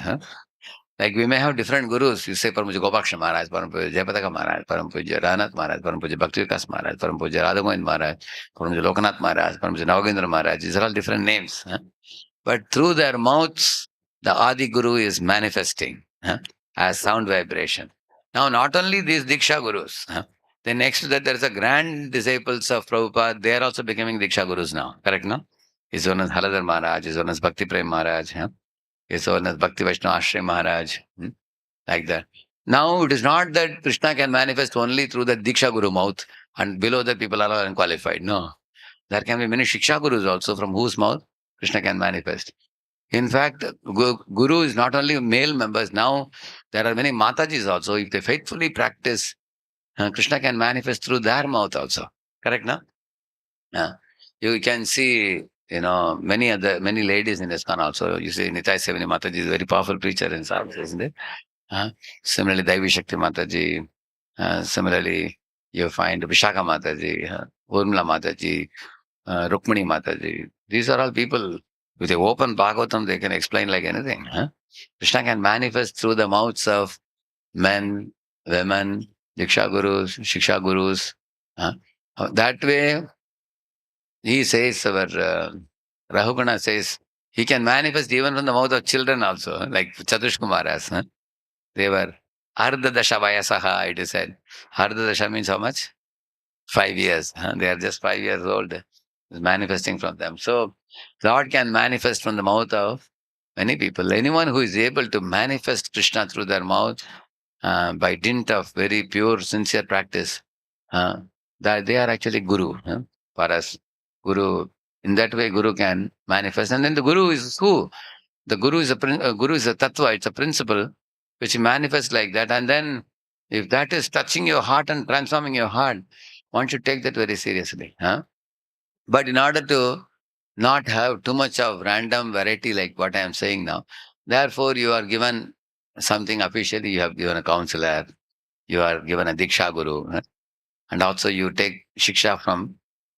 Like we may have different gurus. You say, Param Puja Gopaksha Maharaj, Param Puja Jayapataka Maharaj, Param Puja Ranath Maharaj, Param Puja Bhakti Vikas Maharaj, Param Puja Radhagovind Maharaj, Param Puja Lokanath Maharaj, Param Puja Navagendra Maharaj. These are all different names. But through their mouths, the Adi Guru is manifesting as sound vibration. Now, not only these Diksha Gurus, then next to that, there is a grand disciples of Prabhupada. They are also becoming Diksha Gurus now. Correct, no? His own as Haladhar Maharaj, his own as Bhakti Prem Maharaj. His own as Bhakti Vaishnava Ashray Maharaj, like that. Now, it is not that Krishna can manifest only through the Diksha Guru mouth and below that people are unqualified. No. There can be many Shiksha Gurus also from whose mouth Krishna can manifest. In fact, Guru is not only male members. Now, there are many Matajis also. If they faithfully practice, Krishna can manifest through their mouth also. Correct, no? You can see, many ladies in ISKCON also. You see, Nitai Sevani Mataji is a very powerful preacher in South, isn't it? Similarly, Daivi Shakti Mataji. Similarly, you find Vishaka Mataji, Urmila Mataji, Rukmini Mataji. These are all people, with the open Bhagavatam, they can explain like anything. Krishna can manifest through the mouths of men, women, Diksha Gurus, Shiksha Gurus. That way, he says, Rahugana says, he can manifest even from the mouth of children also, like Chatush Kumaras. They were Ardha Dasha Vayasaha, it is said. Ardha Dasha means how much? 5 years. They are just 5 years old. It's manifesting from them. So, Lord can manifest from the mouth of many people. Anyone who is able to manifest Krishna through their mouth by dint of very pure, sincere practice, that they are actually Guru for us. Guru, in that way, Guru can manifest. And then the Guru is who? The Guru is Guru is a tattva, it's a principle which manifests like that. And then if that is touching your heart and transforming your heart, one should take that very seriously. But in order to not have too much of random variety like what I am saying now, therefore you are given something officially, you have given a counselor, you are given a Diksha Guru, and also you take Shiksha from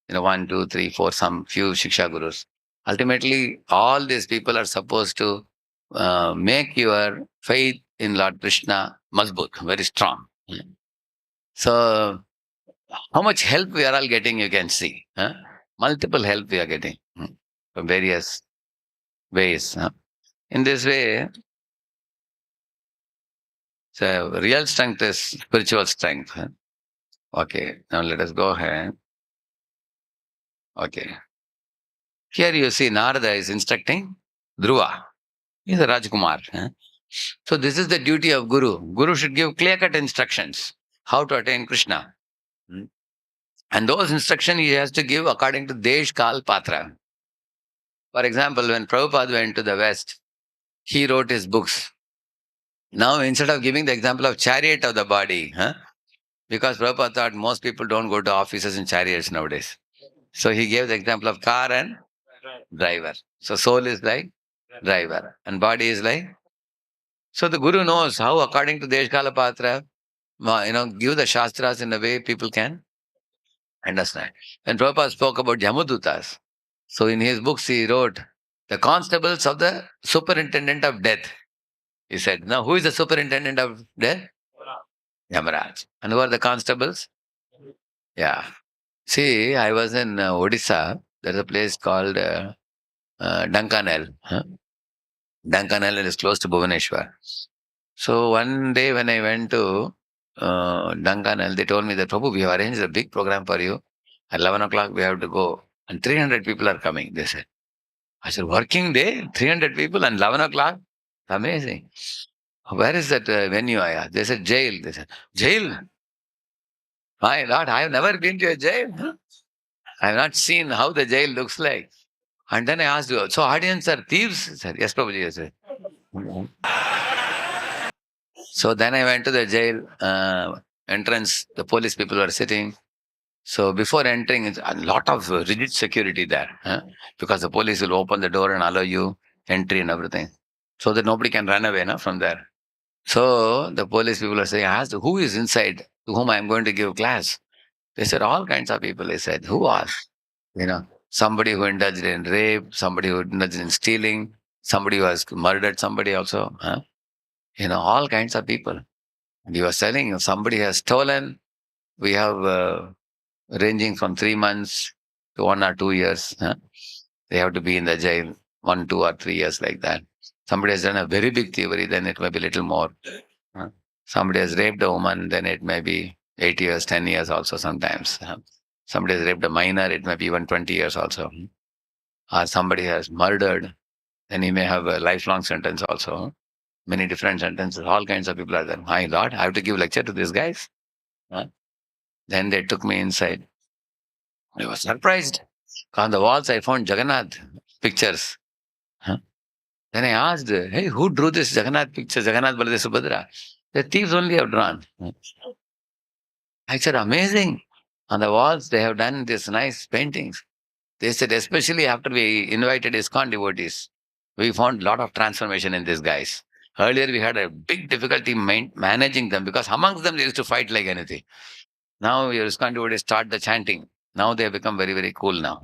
1, 2, 3, 4, some few Shiksha Gurus. Ultimately, all these people are supposed to make your faith in Lord Krishna mazboot, very strong. So, how much help we are all getting, you can see. Multiple help we are getting from various ways. In this way, so real strength is spiritual strength. Okay, now let us go ahead. Okay. Here you see Narada is instructing Dhruva. He's a Rajkumar. So this is the duty of Guru. Guru should give clear-cut instructions how to attain Krishna. Hmm. And those instructions he has to give according to Desh, Kal, Patra. For example, when Prabhupada went to the West, he wrote his books. Now, instead of giving the example of chariot of the body, because Prabhupada thought most people don't go to offices in chariots nowadays. So he gave the example of car and driver. So soul is like driver and body is like. So the Guru knows how, according to Desh, Kala, Patra, give the Shastras in a way people can understand. When Prabhupada spoke about Yamadutas, so in his books he wrote, the constables of the superintendent of death. He said, now who is the superintendent of death? Yamaraj. And who are the constables? Yeah. See, I was in Odisha. There's a place called Dankanel. Dankanel is close to Bhubaneswar. So one day when I went to Dankanel, they told me that, Prabhu, we have arranged a big program for you. At 11 o'clock we have to go. And 300 people are coming, they said. I said, working day, 300 people and 11 o'clock? Amazing. Where is that venue? I asked. They said, jail. They said, jail? My Lord, I have never been to a jail. I have not seen how the jail looks like. And then I asked, so audience are thieves? He said, yes, Prabhuji. I said. So then I went to the jail entrance. The police people were sitting. So before entering, it's a lot of rigid security there, because the police will open the door and allow you entry and everything, so that nobody can run away from there. So the police people are saying, I asked, who is inside to whom I am going to give class? They said, all kinds of people. They said, who are? Somebody who indulged in rape, somebody who indulged in stealing, somebody who has murdered somebody also. All kinds of people. And he was telling, somebody has stolen. We have ranging from 3 months to 1 or 2 years. They have to be in the jail 1, 2 or 3 years like that. Somebody has done a very big thievery, then it may be little more. Somebody has raped a woman, then it may be 8 years, 10 years also sometimes. Somebody has raped a minor, it may be even 20 years also. Or somebody has murdered, then he may have a lifelong sentence also. Many different sentences, all kinds of people are there. My Lord, I have to give lecture to these guys. Then they took me inside. I was surprised. On the walls, I found Jagannath pictures. Then I asked, hey, who drew this Jagannath picture, Jagannath, Baladev, Subhadra? The thieves only have drawn. I said, amazing. On the walls, they have done these nice paintings. They said, especially after we invited ISKCON devotees, we found a lot of transformation in these guys. Earlier, we had a big difficulty managing them because amongst them, they used to fight like anything. Now, your ISKCON devotees start the chanting. Now, they have become very, very cool now.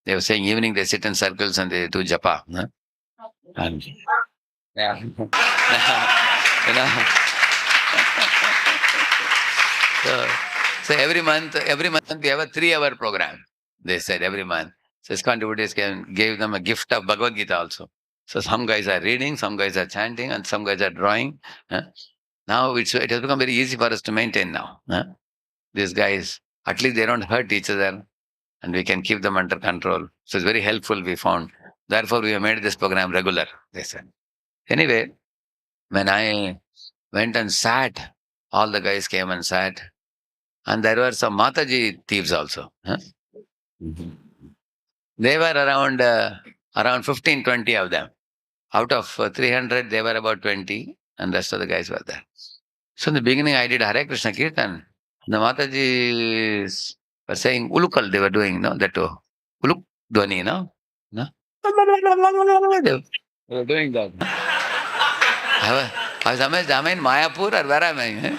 They were saying evening, they sit in circles and they do japa. And, yeah. So every month we have a 3-hour program. They said every month. So ISKCON devotees gave them a gift of Bhagavad Gita also. So some guys are reading, some guys are chanting, and some guys are drawing. Now it has become very easy for us to maintain now. These guys, at least they don't hurt each other, and we can keep them under control. So it's very helpful, we found. Therefore, we have made this program regular, they said. Anyway, when I went and sat, all the guys came and sat. And there were some Mataji thieves also. They were around 15, 20 of them. Out of 300, they were about 20, and the rest of the guys were there. So in the beginning, I did Hare Krishna Kirtan. The Matajis were saying Ulukal, they were doing, that Uluk Dhwani, no? They were doing that. I was amazed, am I in Mayapur or where am I?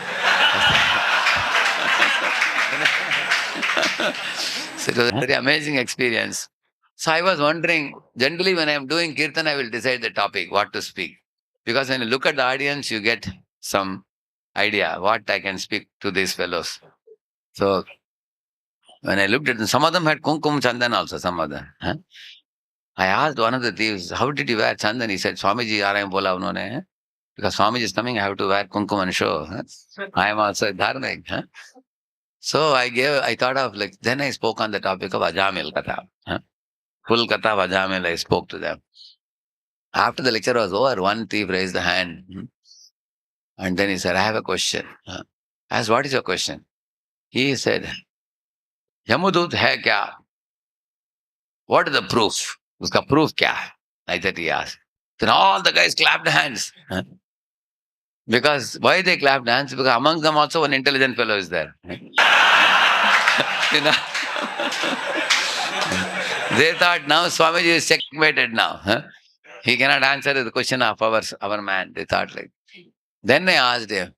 So it was a very amazing experience. So I was wondering, generally when I am doing kirtan, I will decide the topic, what to speak. Because when you look at the audience, you get some idea what I can speak to these fellows. So when I looked at them, some of them had kumkum chandan also, some of them. Huh? I asked one of the thieves, how did you wear chandan? He said, Swamiji, aa bola unhone. Because Swamiji is coming, I have to wear kumkum and show. Huh? I am also dharmic. Huh? So I thought of like, then I spoke on the topic of Ajamil Katha. Huh? Full Katha of Ajamil, I spoke to them. After the lecture was over, one thief raised the hand. And then he said, I have a question. I asked, what is your question? He said, Yamudut hai kya? What is the proof? Uska proof kya hai? Like that he asked. Then all the guys clapped hands. Because why they clapped hands? Because among them also one intelligent fellow is there. You know? They thought now Swamiji is checkmated now. He cannot answer the question of our man. They thought like. Then I asked him,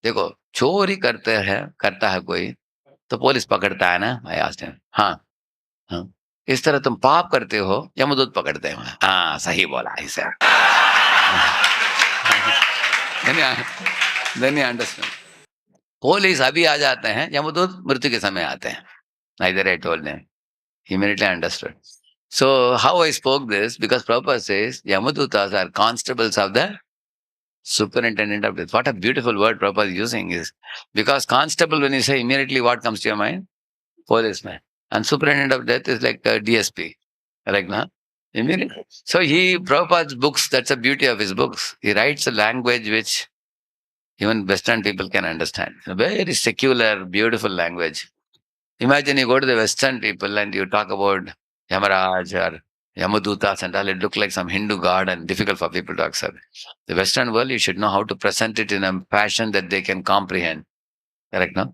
देखो चोरी करता है कोई तो police पकड़ता है ना? I asked him. हाँ हाँ इस तरह तुम पाप करते हो यमदूत पकड़ते हैं. हाँ सही बोला he said. Then you understand. Police अभी आ जाते हैं, यमदूत मृत्यु के समय आते हैं. Neither I told him. He immediately understood. So how I spoke this, because Prabhupada says Yamadutas are constables of the superintendent of death. What a beautiful word Prabhupada is using is, because constable, when you say, immediately what comes to your mind? Policeman. And superintendent of death is like a DSP. Right now? Immediately. So Prabhupada's books, that's the beauty of his books. He writes a language which even Western people can understand. A very secular, beautiful language. Imagine you go to the Western people and you talk about Yamaraj or Yamadutas and all, it look like some Hindu god and difficult for people to accept. The Western world, you should know how to present it in a fashion that they can comprehend. Correct, no?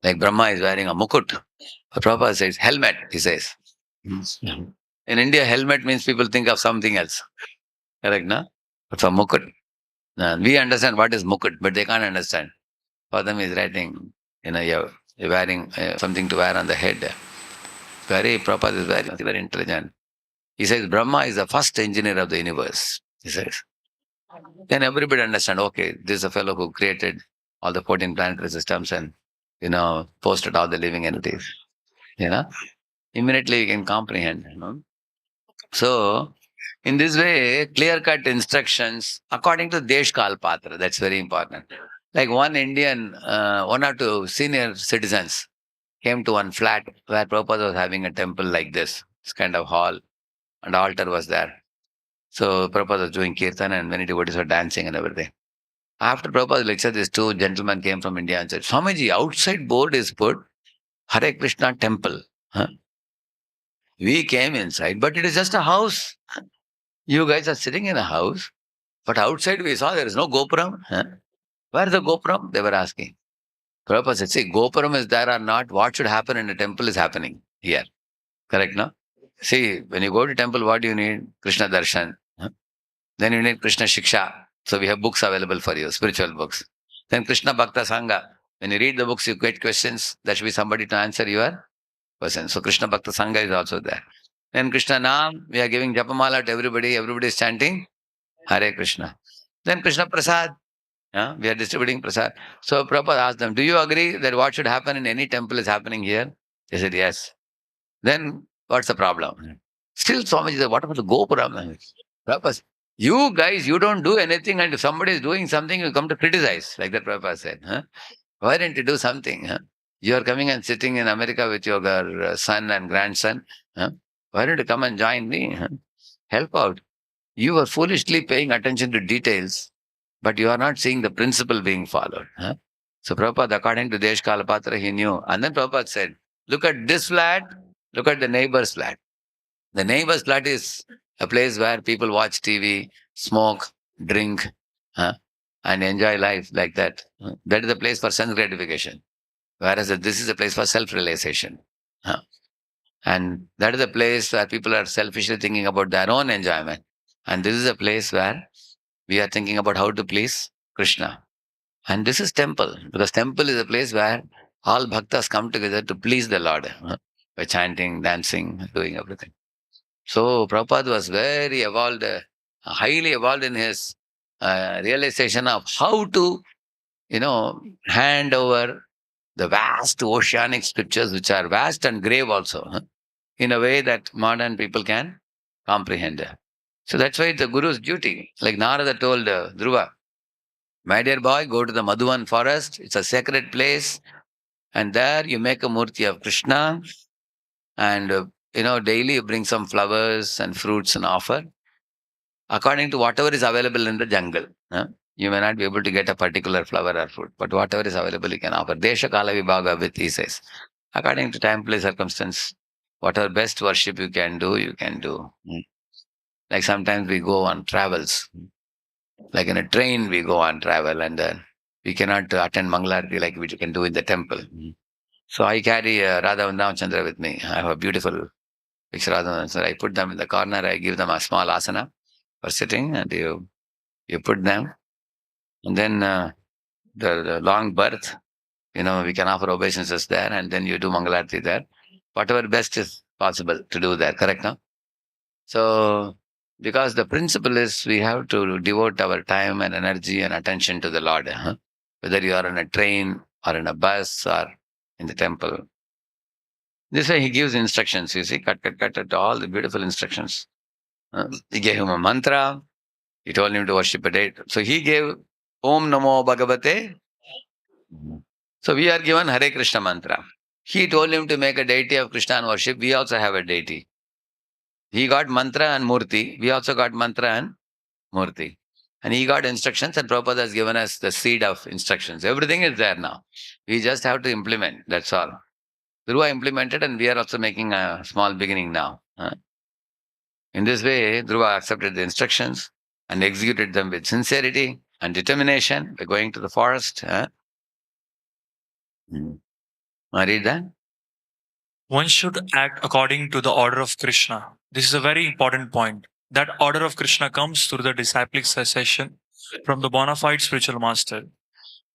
Like Brahma is wearing a mukut. Prabhupada says, helmet, he says. In India, helmet means people think of something else. Correct, no? But for mukut, we understand what is mukut, but they can't understand. For them, he's writing, you're wearing something to wear on the head. Prabhupada is very intelligent. He says, Brahma is the first engineer of the universe, he says. Then everybody understand, okay, this is a fellow who created all the 14 planetary systems and, posted all the living entities. Immediately you can comprehend. So, in this way, clear-cut instructions according to Desh Kal Patra, that's very important. Like one or two senior citizens came to one flat where Prabhupada was having a temple like this kind of hall, and altar was there. So Prabhupada was doing kirtan and many devotees were dancing and everything. After Prabhupada's lecture, these two gentlemen came from India and said, Swamiji, outside board is put Hare Krishna temple. We came inside, but it is just a house. You guys are sitting in a house, but outside we saw there is no gopuram. Where is the gopuram? They were asking. Prabhupada said, see, gopuram is there or not, what should happen in a temple is happening here. Correct, no? See, when you go to temple, what do you need? Krishna darshan. Then you need Krishna shiksha. So we have books available for you, spiritual books. Then Krishna Bhakta Sangha. When you read the books, you get questions. There should be somebody to answer your question. So Krishna Bhakta Sangha is also there. Then Krishna Nam, we are giving Japamala to everybody. Everybody is chanting Hare Krishna. Then Krishna Prasad. We are distributing Prasad. So Prabhupada asked them, do you agree that what should happen in any temple is happening here? They said, yes. Then what's the problem? Still Swamiji said, what about the Gopuram? Prabhupada, you guys, you don't do anything, and if somebody is doing something, you come to criticize, like that Prabhupada said. Why didn't you do something? You are coming and sitting in America with your son and grandson. Why don't you come and join me? Help out. You are foolishly paying attention to details, but you are not seeing the principle being followed. So Prabhupada, according to Desh Kalapatra, he knew. And then Prabhupada said, look at this flat, look at the neighbor's flat. The neighbor's flat is a place where people watch TV, smoke, drink, and enjoy life like that. That is a place for sense gratification. Whereas this is a place for self-realization. And that is a place where people are selfishly thinking about their own enjoyment. And this is a place where we are thinking about how to please Krishna. And this is temple, because temple is a place where all bhaktas come together to please the Lord by chanting, dancing, doing everything. So Prabhupada was very evolved, highly evolved in his realization of how to, hand over the vast oceanic scriptures, which are vast and grave also, in a way that modern people can comprehend. So that's why it's the Guru's duty. Like Narada told Dhruva, my dear boy, go to the Madhuvan forest. It's a sacred place. And there you make a murti of Krishna. And, daily you bring some flowers and fruits and offer according to whatever is available in the jungle. You may not be able to get a particular flower or fruit, but whatever is available you can offer. Desha Kala Vibhaga with, he says. According to time, place, circumstance, whatever best worship you can do, you can do. Like sometimes we go on travels. Like in a train, we go on travel and we cannot attend Mangalarti like we can do in the temple. So I carry Radhavandam with me. I have a beautiful picture of Radhavandam. I put them in the corner. I give them a small asana for sitting, and you put them. And then the long birth, we can offer obeisances there, and then you do Mangalarti there. Whatever best is possible to do there, correct? No? So, because the principle is we have to devote our time and energy and attention to the Lord, whether you are in a train or in a bus or in the temple. This way he gives instructions, you see, cut, all the beautiful instructions. He gave him a mantra. He told him to worship a deity. So he gave Om Namo Bhagavate. So we are given Hare Krishna mantra. He told him to make a deity of Krishna and worship. We also have a deity. He got mantra and murti. We also got mantra and murti. And he got instructions, and Prabhupada has given us the seed of instructions. Everything is there now. We just have to implement. That's all. Dhruva implemented, and we are also making a small beginning now. In this way, Dhruva accepted the instructions and executed them with sincerity and determination by going to the forest. Read that. One should act according to the order of Krishna. This is a very important point. That order of Krishna comes through the disciplic succession from the bona fide spiritual master.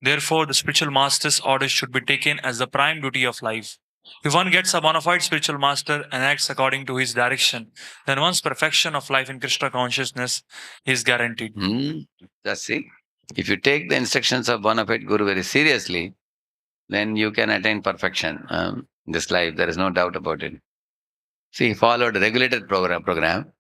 Therefore, the spiritual master's orders should be taken as the prime duty of life. If one gets a bona fide spiritual master and acts according to his direction, then one's perfection of life in Krishna consciousness is guaranteed. That's it. If you take the instructions of bona fide Guru very seriously, then you can attain perfection in this life. There is no doubt about it. See, he followed a regulated program,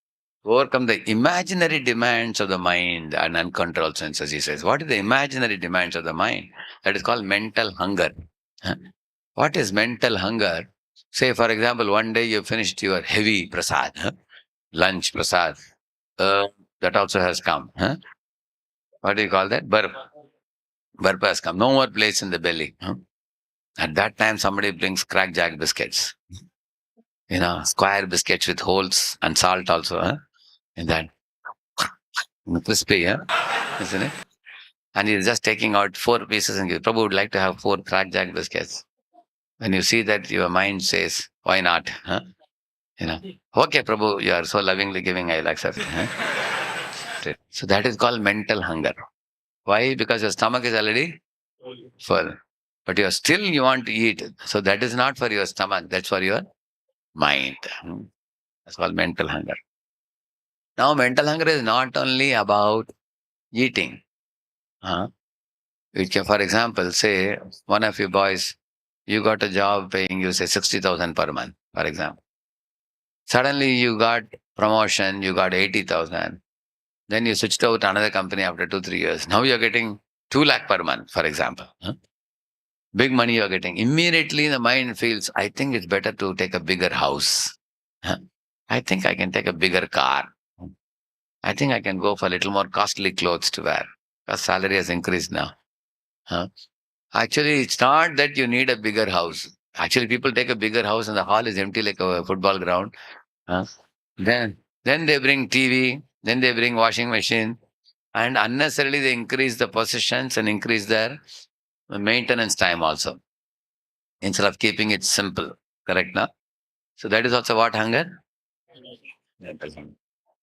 overcome the imaginary demands of the mind and uncontrolled senses, he says. What is the imaginary demands of the mind? That is called mental hunger. What is mental hunger? Say, for example, one day you finished your heavy prasad, lunch prasad. That also has come. What do you call that? Burp. Burp has come. No more place in the belly. At that time, somebody brings crackjack biscuits. Square biscuits with holes and salt also. In that. Crispy, isn't it? And he's just taking out 4 pieces and gives. Prabhu would like to have 4 crackjack biscuits. When you see that, your mind says, why not? Okay, Prabhu, you are so lovingly giving, I'll accept. So that is called mental hunger. Why? Because your stomach is already full. But you want to eat. So that is not for your stomach, that's for your mind. That's called mental hunger. Now, mental hunger is not only about eating. For example, say one of you boys, you got a job paying you, say, 60,000 per month, for example. Suddenly you got promotion, you got 80,000. Then you switched over to another company after 2-3 years. Now you're getting 2 lakh per month, for example. Big money you're getting. Immediately the mind feels, I think it's better to take a bigger house. I think I can take a bigger car. I think I can go for a little more costly clothes to wear because salary has increased now. Actually, it's not that you need a bigger house. Actually, people take a bigger house and the hall is empty like a football ground. Then they bring TV, then they bring washing machine, and unnecessarily they increase the possessions and increase their maintenance time also, instead of keeping it simple. Correct now? So that is also what hunger?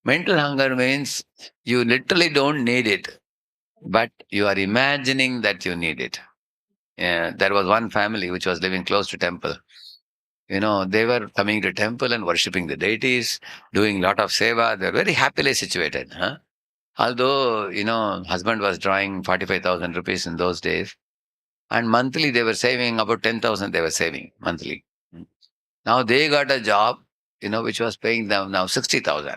Mental hunger means you literally don't need it, but you are imagining that you need it. There was one family which was living close to temple. They were coming to temple and worshipping the deities, doing lot of seva. They were very happily situated. Huh? Although, husband was drawing 45,000 rupees in those days, and monthly they were saving about 10,000 they were saving monthly. Hmm. Now they got a job, which was paying them now 60,000.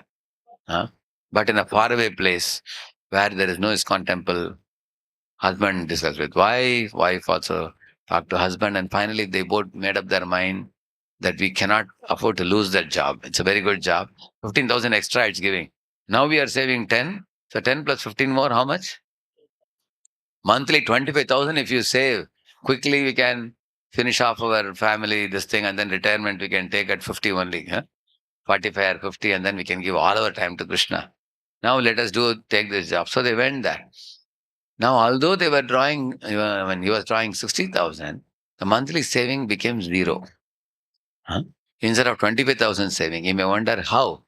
Huh? But in a faraway place where there is no ISKCON temple, husband discussed with wife also talked to husband, and finally they both made up their mind that we cannot afford to lose that job. It's a very good job. 15,000 extra it's giving. Now we are saving 10. So 10 plus 15 more, how much? Monthly 25,000 if you save. Quickly we can finish off our family, this thing, and then retirement we can take at 50 only. Huh? 45 or 50, and then we can give all our time to Krishna. Now let us take this job. So they went there. Now, although they were drawing, when he was drawing 60,000, the monthly saving became zero. Huh? Instead of 25,000 saving, you may wonder how.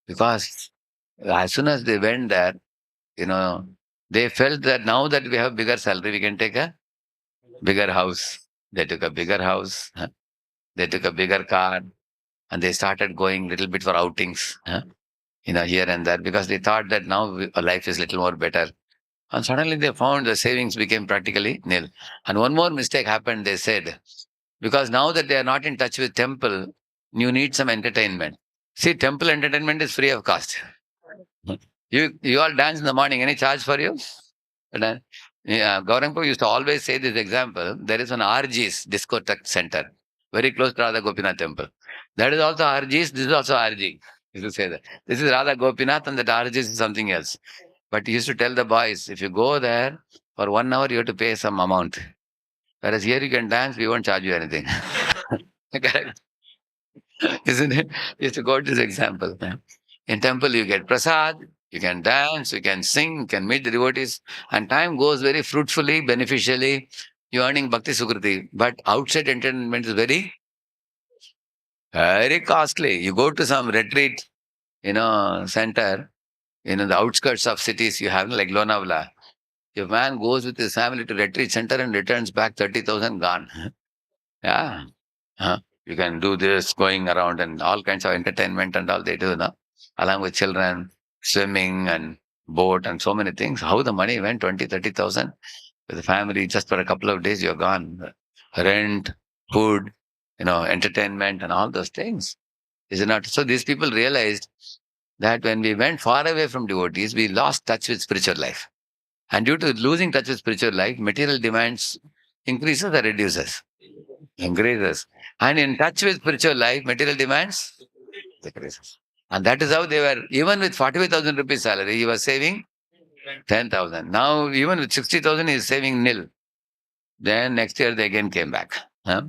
Because as soon as they went there, you know, they felt that now that we have bigger salary, we can take a bigger house. They took a bigger house. Huh? They took a bigger car, and they started going little bit for outings, huh? Here and there, because they thought that now life is little more better. And suddenly they found the savings became practically nil. And one more mistake happened, they said, because now that they are not in touch with temple, you need some entertainment. See, temple entertainment is free of cost. You all dance in the morning, any charge for you? And, yeah, Gaurangpur used to always say this example. There is an RG's discotheque center, very close to Radha Gopinath temple. That is also RG's, this is also RG. Used to say that. This is Radha Gopinath and that RG's is something else. But he used to tell the boys, if you go there for 1 hour, you have to pay some amount. Whereas here you can dance, we won't charge you anything. Correct? Isn't it? You used to go to this example. Yeah. In temple, you get prasad, you can dance, you can sing, you can meet the devotees, and time goes very fruitfully, beneficially. You're earning bhakti sukriti. But outside entertainment is very, very costly. You go to some retreat, center, the outskirts of cities, you have like Lonavala. If man goes with his family to retreat center and returns back 30,000 gone. Yeah. Huh? You can do this going around and all kinds of entertainment and all they do, no? Along with children, swimming and boat and so many things. How the money went, 20, 30,000 with the family, just for a couple of days, you're gone. Rent, food, entertainment and all those things. Is it not? So these people realized that when we went far away from devotees, we lost touch with spiritual life. And due to losing touch with spiritual life, material demands increases or reduces? Increases. And in touch with spiritual life, material demands decreases. And that is how they were, even with 45,000 rupees salary, he was saving 10,000. Now, even with 60,000, he is saving nil. Then next year, they again came back. Huh?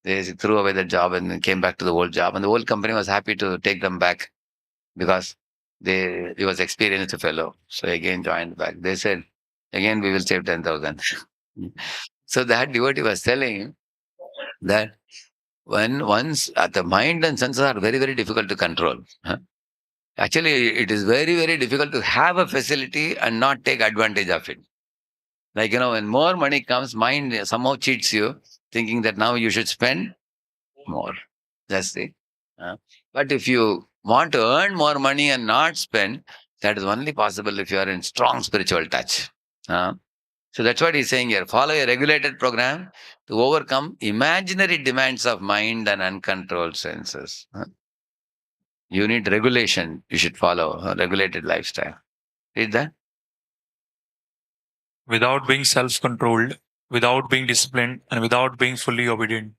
They threw away the job and then came back to the old job. And the old company was happy to take them back because he was experienced fellow. So again joined back. They said, again, we will save 10,000. So that devotee was telling that when once the mind and senses are very, very difficult to control. Huh? Actually, it is very, very difficult to have a facility and not take advantage of it. Like, when more money comes, mind somehow cheats you, thinking that now you should spend more. That's it. Uh, but if you want to earn more money and not spend, that is only possible if you are in strong spiritual touch. So that's what he's saying here. Follow a regulated program to overcome imaginary demands of mind and uncontrolled senses. You need regulation. You should follow a regulated lifestyle. Read that. Without being self controlled, without being disciplined, and without being fully obedient,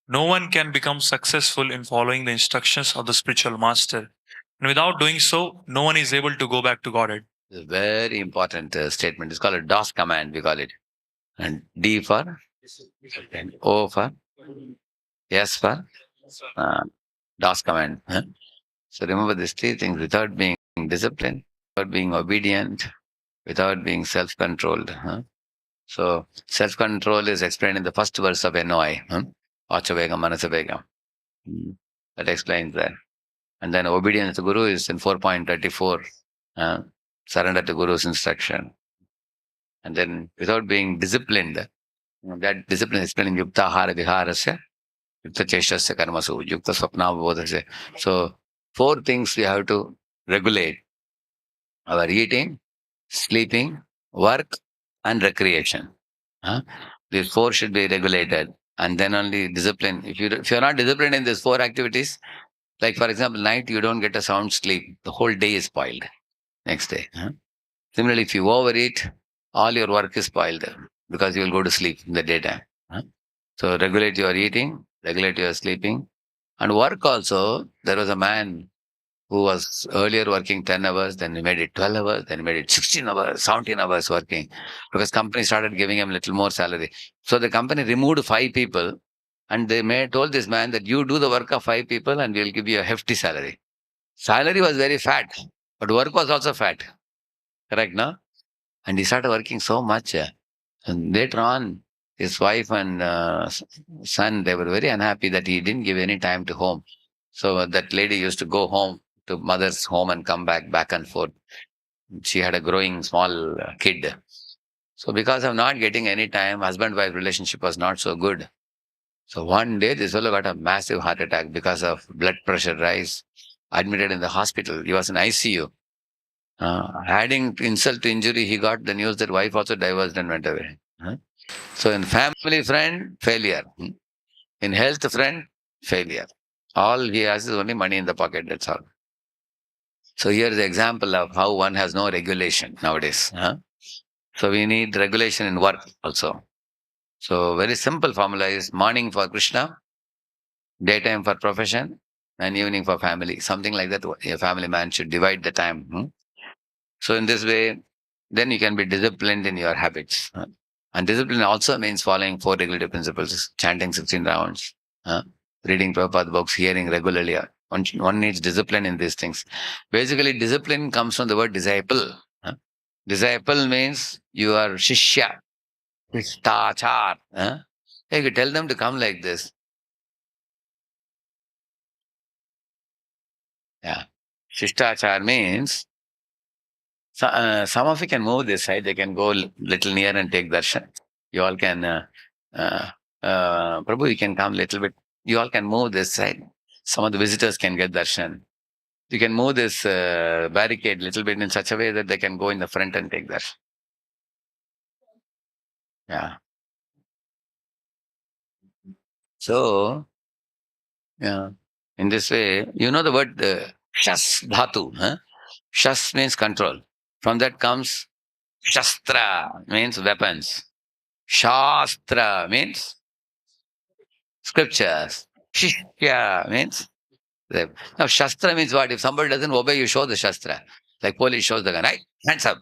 no one can become successful in following the instructions of the spiritual master. And without doing so, no one is able to go back to Godhead. It's a very important statement. It's called a DOS command, we call it. And D for, and O for, S for DOS command. Huh? So remember these three things: without being disciplined, without being obedient, without being self-controlled. Huh? So self-control is explained in the first verse of NOI. Vachavegam, Manasavegam. That explains that. And then obedience to Guru is in 4.34. Surrender to Guru's instruction. And then without being disciplined, that discipline is explained in Yukta Hara Viharasya Yukta cheshtasya karmasu, yukta swapna bodhasya. So, 4 things we have to regulate: our eating, sleeping, work, and recreation. Huh? These 4 should be regulated, and then only discipline. If you're not disciplined in these 4 activities, like for example, night you don't get a sound sleep, the whole day is spoiled next day. Huh? Similarly, if you overeat, all your work is spoiled because you will go to sleep in the daytime. Huh? So regulate your eating, regulate your sleeping, and work also. There was a man who was earlier working 10 hours, then he made it 12 hours, then he made it 16 hours, 17 hours working because company started giving him little more salary. So the company removed 5 people and they told this man that you do the work of 5 people and we'll give you a hefty salary. Salary was very fat, but work was also fat. Correct, no? And he started working so much. And later on, his wife and son, they were very unhappy that he didn't give any time to home. So that lady used to go home to mother's home and come back and forth. She had a growing small kid. So because of not getting any time, husband-wife relationship was not so good. So one day, this fellow got a massive heart attack because of blood pressure rise, admitted in the hospital. He was in ICU. Adding insult to injury, he got the news that wife also divorced and went away. So in family friend, failure. In health friend, failure. All he has is only money in the pocket, that's all. So here is the example of how one has no regulation nowadays. So we need regulation in work also. So very simple formula is morning for Krishna, daytime for profession, and evening for family. Something like that. A family man should divide the time. So in this way, then you can be disciplined in your habits. And discipline also means following 4 regulative principles, chanting 16 rounds, reading Prabhupada books, hearing regularly. One needs discipline in these things. Basically, discipline comes from the word disciple. Disciple means you are shishya, shtachar. Hey, you tell them to come like this. Yeah. Shishtachar means some of you can move this side. They can go little near and take darshan. You all can, Prabhu, you can come little bit. You all can move this side. Some of the visitors can get darshan. You can move this barricade little bit in such a way that they can go in the front and take darshan. Yeah. So, yeah, in this way, you know the word shas dhatu. Shas means control. From that comes shastra, means weapons. Shastra means scriptures. Sikhya means now Shastra means what? If somebody doesn't obey, you show the Shastra. Like police shows the gun, right? Hands up.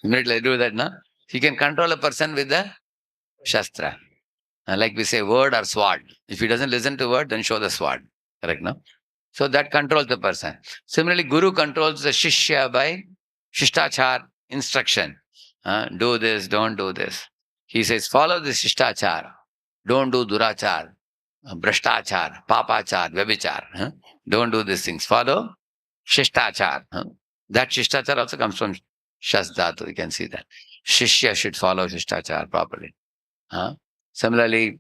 Immediately do that, no? You can control a person with the Shastra. Like we say, word or sword. If he doesn't listen to word, then show the sword. Correct, no? So that controls the person. Similarly, Guru controls the Shishya by Shishtachar instruction. Do this, don't do this. He says, follow the Shishtachar. Don't do Durachar, Brashtachar, Papachar, Vyabichar. Don't do these things. Follow Shishtachar. That Shishtachar also comes from Shasdhatu. You can see that. Shishya should follow Shishtachar properly. Similarly,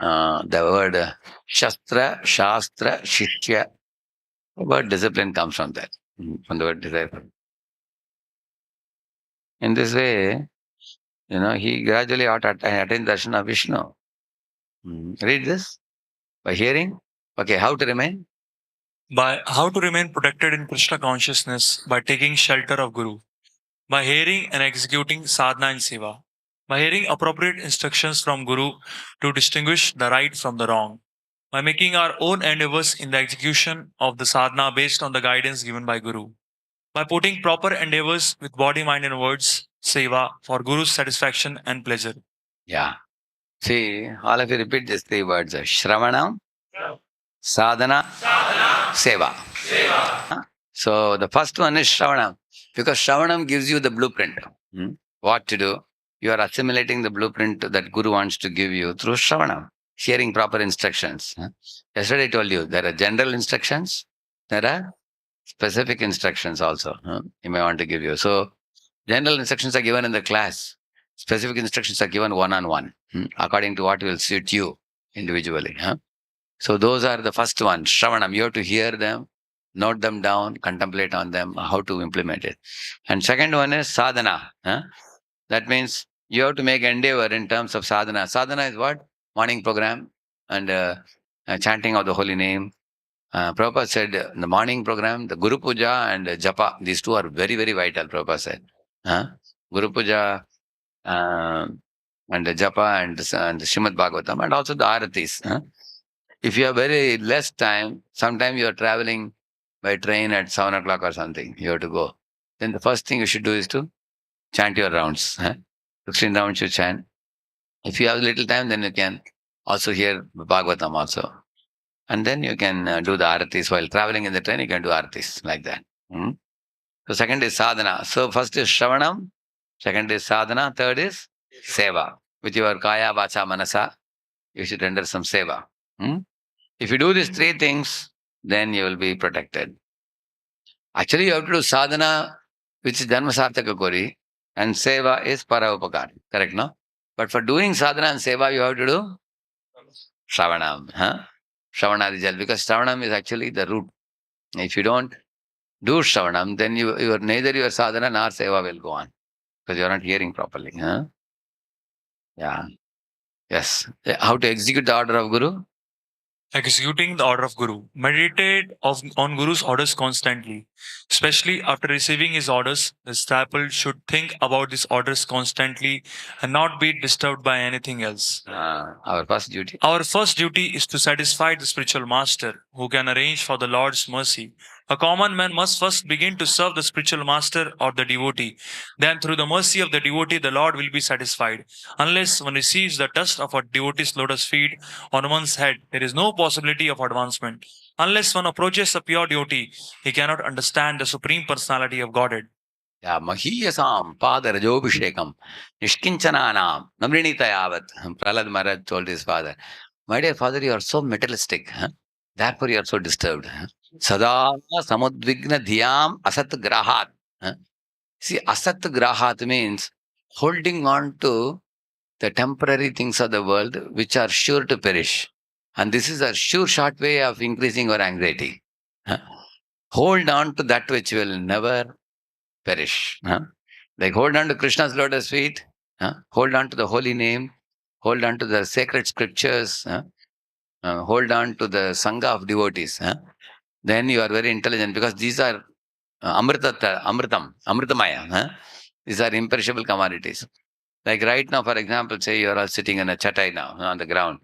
the word Shastra, Shastra, Shishya, the word discipline comes from that, from the word disciple. In this way, he gradually attained darshan of Vishnu. Read this by hearing. Okay, how to remain? By how to remain protected in Krishna consciousness by taking shelter of Guru. By hearing and executing sadhana and seva. By hearing appropriate instructions from Guru to distinguish the right from the wrong. By making our own endeavors in the execution of the sadhana based on the guidance given by Guru. By putting proper endeavors with body, mind, and words, seva, for Guru's satisfaction and pleasure. Yeah. See, all of you repeat these 3 words. Sravanam, sadhana, seva. So the first one is Shravanam, because Shravanam gives you the blueprint. What to do. You are assimilating the blueprint that Guru wants to give you through Shravanam, hearing proper instructions. Yesterday I told you there are general instructions, there are specific instructions also. He may want to give you. So general instructions are given in the class. Specific instructions are given one-on-one, according to what will suit you individually. So those are the first ones. Sravanam, you have to hear them, note them down, contemplate on them, how to implement it. And second one is sadhana. That means you have to make endeavor in terms of sadhana. Sadhana is what? Morning program and chanting of the holy name. Prabhupada said in the morning program, the Guru Puja and Japa, these two are very, very vital, Prabhupada said. Guru Puja and the Japa and Srimad Bhagavatam and also the Aratis. If you have very less time, sometimes you are traveling by train at 7 o'clock or something, you have to go. Then the first thing you should do is to chant your rounds. 16 rounds you chant. If you have little time, then you can also hear Bhagavatam also. And then you can do the aratis while traveling in the train, you can do aratis like that. So second is sadhana. So first is Shravanam, second is sadhana, third is seva. With your kaya, vacha, manasa, you should render some seva. If you do these three things, then you will be protected. Actually, you have to do sadhana, which is Dharma Sarthaka Kori, and seva is Paraupakar. Correct, no? But for doing sadhana and seva, you have to do Shravanam. Shravanadijal, because Shravanam is actually the root. If you don't do Shravanam, then neither your sadhana nor seva will go on, because you are not hearing properly. Yeah. Yes. How to execute the order of Guru? Executing the order of Guru. Meditate on Guru's orders constantly. Especially after receiving his orders, the disciple should think about these orders constantly and not be disturbed by anything else. Our first duty. Our first duty is to satisfy the spiritual master who can arrange for the Lord's mercy. A common man must first begin to serve the spiritual master or the devotee. Then, through the mercy of the devotee, the Lord will be satisfied. Unless one receives the dust of a devotee's lotus feet on one's head, there is no possibility of advancement. Unless one approaches a pure devotee, he cannot understand the Supreme Personality of Godhead. Yeah, Mahiyasam Padarajobhishekam Nishkinchananam Namrinitayavat. Prahlad Maharaj told his father, my dear father, you are so materialistic. Therefore, you are so disturbed. Sada samudvigna dhyam asat grahat. See, asat grahat means holding on to the temporary things of the world which are sure to perish. And this is a sure short way of increasing your anxiety. Hold on to that which will never perish. Like hold on to Krishna's lotus feet, hold on to the holy name, hold on to the sacred scriptures, hold on to the Sangha of devotees. Then you are very intelligent, because these are amritamaya. These are imperishable commodities. Like right now, for example, say you are all sitting in a chatai now on the ground.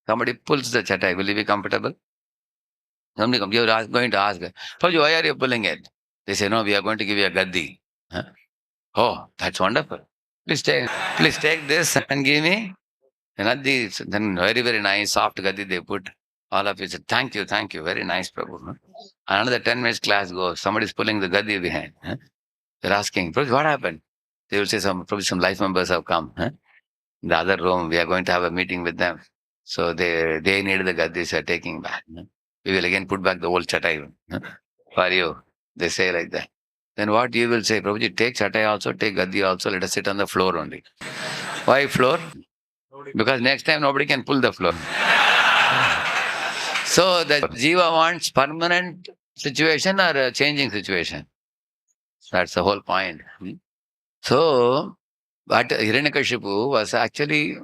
Somebody pulls the chatai, will you be comfortable? Somebody comes, you are going to ask, Prabhuji, why are you pulling it? They say, no, we are going to give you a gaddi. Oh, that's wonderful. Please take this and give me. Then very, very nice, soft gaddi they put. All of you said, thank you, very nice, Prabhu. Another 10 minutes class goes, somebody's pulling the gaddi behind. They're asking, Prabhu, what happened? They will say, probably some life members have come. In the other room, we are going to have a meeting with them. So they need the gaddis, are taking back. We will again put back the old chatai for you. They say like that. Then what you will say, Prabhuji, take chatai also, take gaddi also, let us sit on the floor only. Why floor? Because next time nobody can pull the floor. So the jiva wants permanent situation or a changing situation. That's the whole point. So, but Hiranyakashipu was actually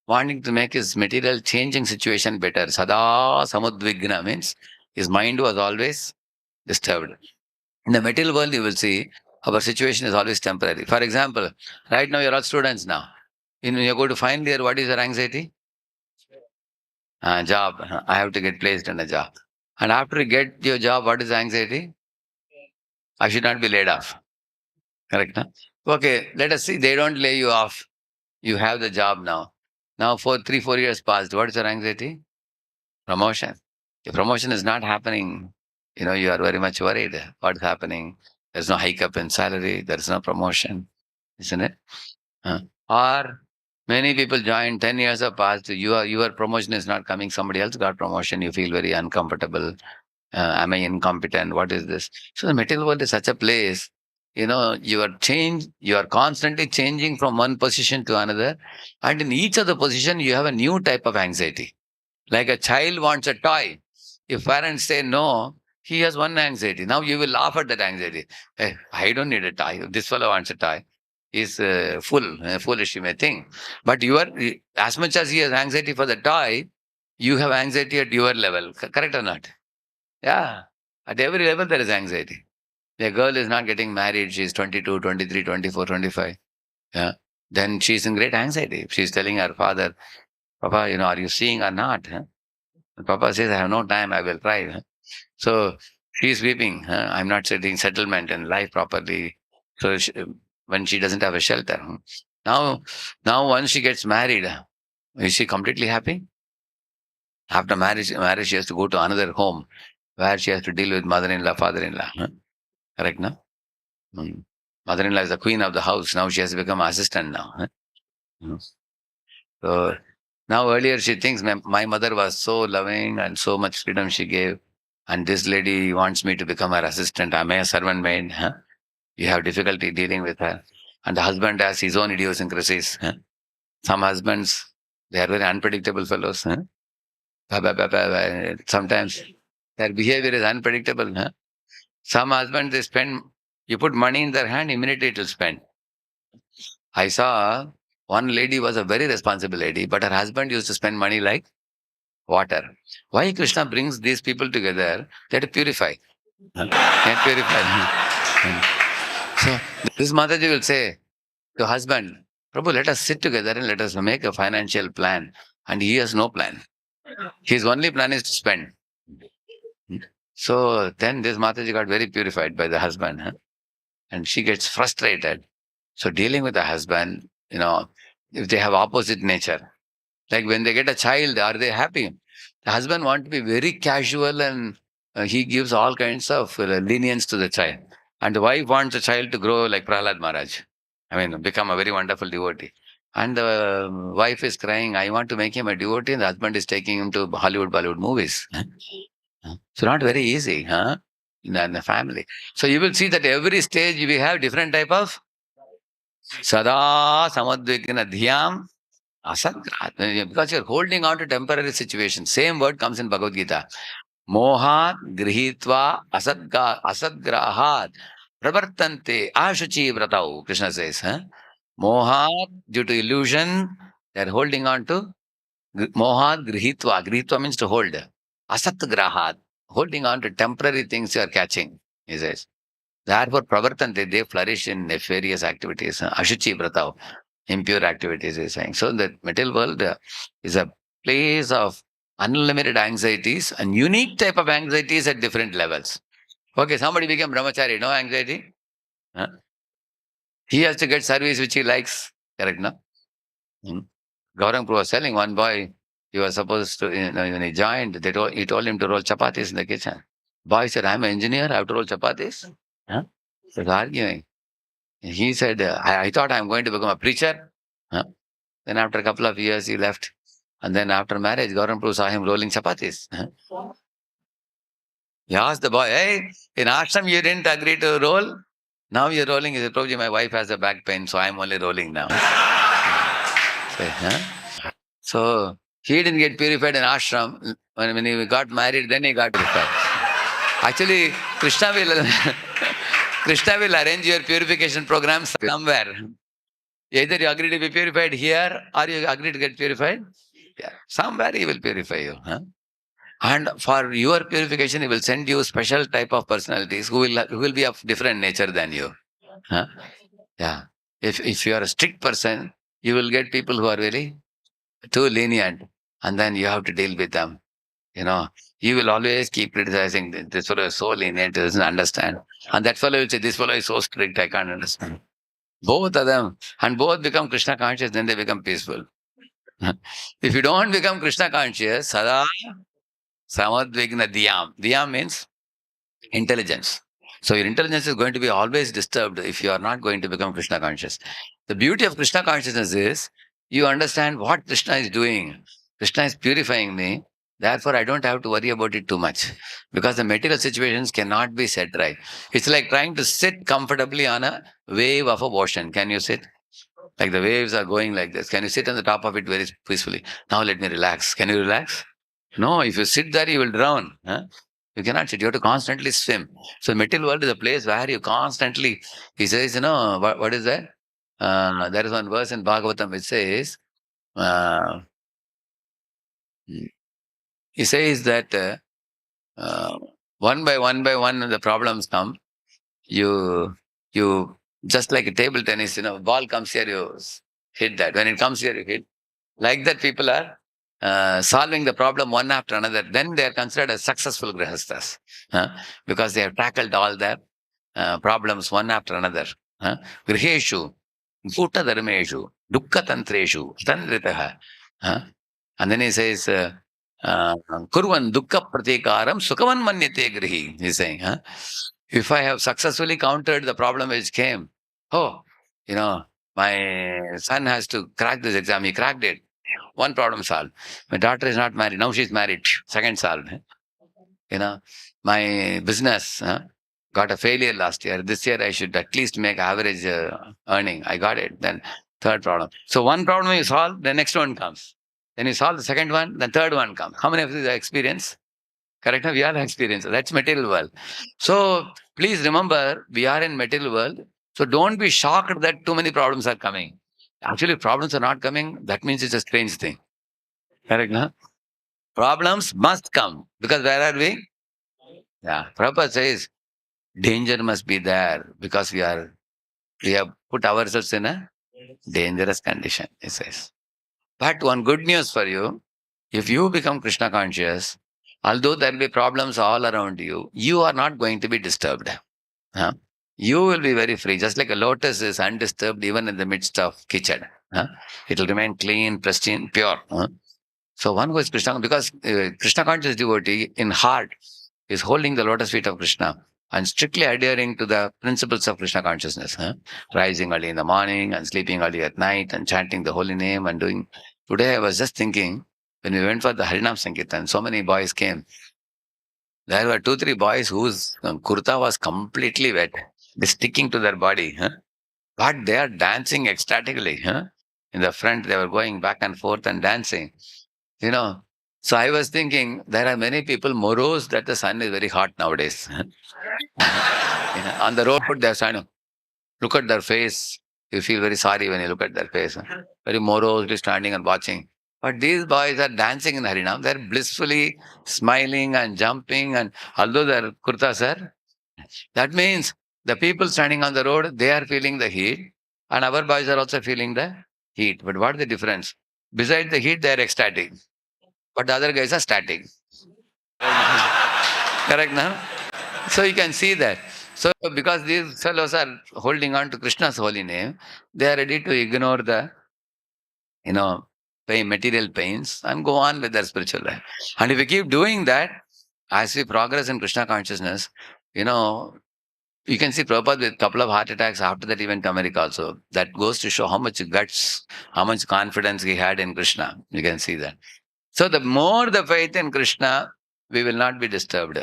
wanting to make his material changing situation better. Sada samudvigna means his mind was always disturbed. In the material world, you will see our situation is always temporary. For example, right now you're all students now. When you go to final year, what is your anxiety? Job. I have to get placed in a job. And after you get your job, what is the anxiety? I should not be laid off. Correct? Huh? Okay, let us see. They don't lay you off. You have the job now. Now, for 3-4 years passed, what is your anxiety? Promotion. If promotion is not happening, you are very much worried. What's happening? There's no hike up in salary. There's no promotion, isn't it? Or many people join, 10 years have passed, your promotion is not coming, somebody else got promotion, you feel very uncomfortable. Am I incompetent? What is this? So the material world is such a place, you are constantly changing from one position to another. And in each of the position, you have a new type of anxiety. Like a child wants a toy. If parents say no, he has one anxiety. Now you will laugh at that anxiety. Hey, I don't need a toy. This fellow wants a toy. He's foolish, you may think. But you are, as much as he has anxiety for the toy, you have anxiety at your level. Correct or not? Yeah. At every level, there is anxiety. A girl is not getting married. She's 22, 23, 24, 25. Yeah. Then she's in great anxiety. She's telling her father, Papa, are you seeing or not? Huh? And Papa says, I have no time. I will try. Huh? So she's weeping. Huh? I'm not setting settlement and life properly. So when she doesn't have a shelter. Huh? Now once she gets married, is she completely happy? After marriage, she has to go to another home where she has to deal with mother-in-law, father-in-law. Huh? Correct, no? Mm. Mother-in-law is the queen of the house. Now she has become assistant now. Huh? Mm. So now earlier she thinks my mother was so loving and so much freedom she gave. And this lady wants me to become her assistant. I'm a servant maid. Huh? You have difficulty dealing with her. And the husband has his own idiosyncrasies. Huh? Some husbands, they are very unpredictable fellows. Huh? Sometimes their behavior is unpredictable. Huh? Some husbands, they spend, you put money in their hand, immediately it will spend. I saw one lady was a very responsible lady, but her husband used to spend money like water. Why Krishna brings these people together? They have to purify. Huh? They have to purify. So this Mataji will say to husband, Prabhu, let us sit together and let us make a financial plan. And he has no plan. His only plan is to spend. So then this Mataji got very purified by the husband. Huh? And she gets frustrated. So dealing with the husband, if they have opposite nature, like when they get a child, are they happy? The husband wants to be very casual and he gives all kinds of lenience to the child. And the wife wants the child to grow like Prahlad Maharaj. Become a very wonderful devotee. And the wife is crying, I want to make him a devotee, and the husband is taking him to Hollywood, Bollywood movies. So not very easy, huh? In the family. So you will see that every stage we have different type of sada samadvikna dhyam asad, because you're holding on to temporary situation. Same word comes in Bhagavad Gita. Mohat grihitva asadgrahat pravartante ashuchi vratau. Krishna says, huh? Mohat, due to illusion, they're holding on to mohat grihitva. Grihitva means to hold. Asatgrahat, holding on to temporary things you are catching, he says. Therefore, pravartante, they flourish in nefarious activities. Ashuchi vratau, impure activities, he's saying. So the material world is a place of unlimited anxieties and unique type of anxieties at different levels. Okay, somebody became brahmachari, no anxiety. Huh? He has to get service which he likes. Correct, no? Hmm. Gaurang Prabhu was telling one boy, he was supposed to, when he joined, he told him to roll chapatis in the kitchen. Boy said, I'm an engineer, I have to roll chapatis. Huh? He was arguing. He said, I thought I'm going to become a preacher. Huh? Then after a couple of years, he left. And then after marriage, Gaurang Prabhu saw him rolling chapatis. Huh? He asked the boy, hey, in ashram you didn't agree to roll? Now you're rolling. He said, Prabhuji, my wife has a back pain, so I'm only rolling now. Say, huh? So he didn't get purified in ashram. When he got married, then he got purified. Actually, Krishna will arrange your purification program somewhere. Either you agree to be purified here or you agree to get purified. Yeah. Somewhere he will purify you. Huh? And for your purification, he will send you special type of personalities who will be of different nature than you. Huh? Yeah. If you are a strict person, you will get people who are very too lenient, and then you have to deal with them. You will always keep criticizing this fellow is so lenient, he doesn't understand. And that fellow will say, this fellow is so strict, I can't understand. Both of them, and both become Krishna conscious, then they become peaceful. If you don't become Krishna conscious, sada samadvigna dhyam. Dhyam means intelligence. So your intelligence is going to be always disturbed if you are not going to become Krishna conscious. The beauty of Krishna consciousness is you understand what Krishna is doing. Krishna is purifying me. Therefore, I don't have to worry about it too much because the material situations cannot be set right. It's like trying to sit comfortably on a wave of a ocean. Can you sit? Like the waves are going like this. Can you sit on the top of it very peacefully? Now let me relax. Can you relax? No, if you sit there, you will drown. Huh? You cannot sit. You have to constantly swim. So material world is a place where you constantly, he says, what is that? There is one verse in Bhagavatam which says, uh, he says that uh, one by one, the problems come. You just like a table tennis, ball comes here, you hit that. When it comes here, you hit. Like that, people are solving the problem one after another. Then they are considered as successful grihasthas, huh? Because they have tackled all their problems one after another. Huh? Griheshu, bhuta dharmeshu, dukkha tantreshu, tandritaha. Huh? And then he says, kurvan dukkha pratikaram sukhavan manyate grihi. He's saying, huh? If I have successfully countered the problem which came, oh, my son has to crack this exam. He cracked it. One problem solved. My daughter is not married. Now she's married. Second solved. You know, my business got a failure last year. This year I should at least make average earning. I got it. Then third problem. So one problem you solve, the next one comes. Then you solve the second one, the third one comes. How many of these are experience? Correct? We are experience. That's material world. So please remember, we are in material world. So don't be shocked that too many problems are coming. Actually, problems are not coming. That means it's a strange thing. Correct? No? Problems must come because where are we? Yeah. Prabhupada says danger must be there because we have put ourselves in a dangerous condition. He says. But one good news for you: if you become Krishna conscious, although there will be problems all around you, you are not going to be disturbed. Huh? You will be very free, just like a lotus is undisturbed even in the midst of kitchen. Huh? It will remain clean, pristine, pure. Huh? So one who is Krishna, because Krishna conscious devotee in heart is holding the lotus feet of Krishna and strictly adhering to the principles of Krishna consciousness. Huh? Rising early in the morning and sleeping early at night and chanting the holy name and doing. Today I was just thinking, when we went for the Harinam Sankirtan, so many boys came. There were 2, 3 boys whose kurta was completely wet, sticking to their body. Huh? But they are dancing ecstatically. Huh? In the front, they were going back and forth and dancing. You know, so I was thinking there are many people morose that the sun is very hot nowadays. On the road, they're standing. Look at their face. You feel very sorry when you look at their face. Very morosely standing and watching. But these boys are dancing in Harinam. They're blissfully smiling and jumping. And although their kurtas are, that means the people standing on the road, they are feeling the heat. And our boys are also feeling the heat. But what is the difference? Besides the heat, they are ecstatic. But the other guys are static. Correct now? So you can see that. So because these fellows are holding on to Krishna's holy name, they are ready to ignore the, material pains and go on with their spiritual life. And if we keep doing that, as we progress in Krishna consciousness, you can see Prabhupada with a couple of heart attacks. After that, he went to America also. That goes to show how much guts, how much confidence he had in Krishna. You can see that. So the more the faith in Krishna, we will not be disturbed.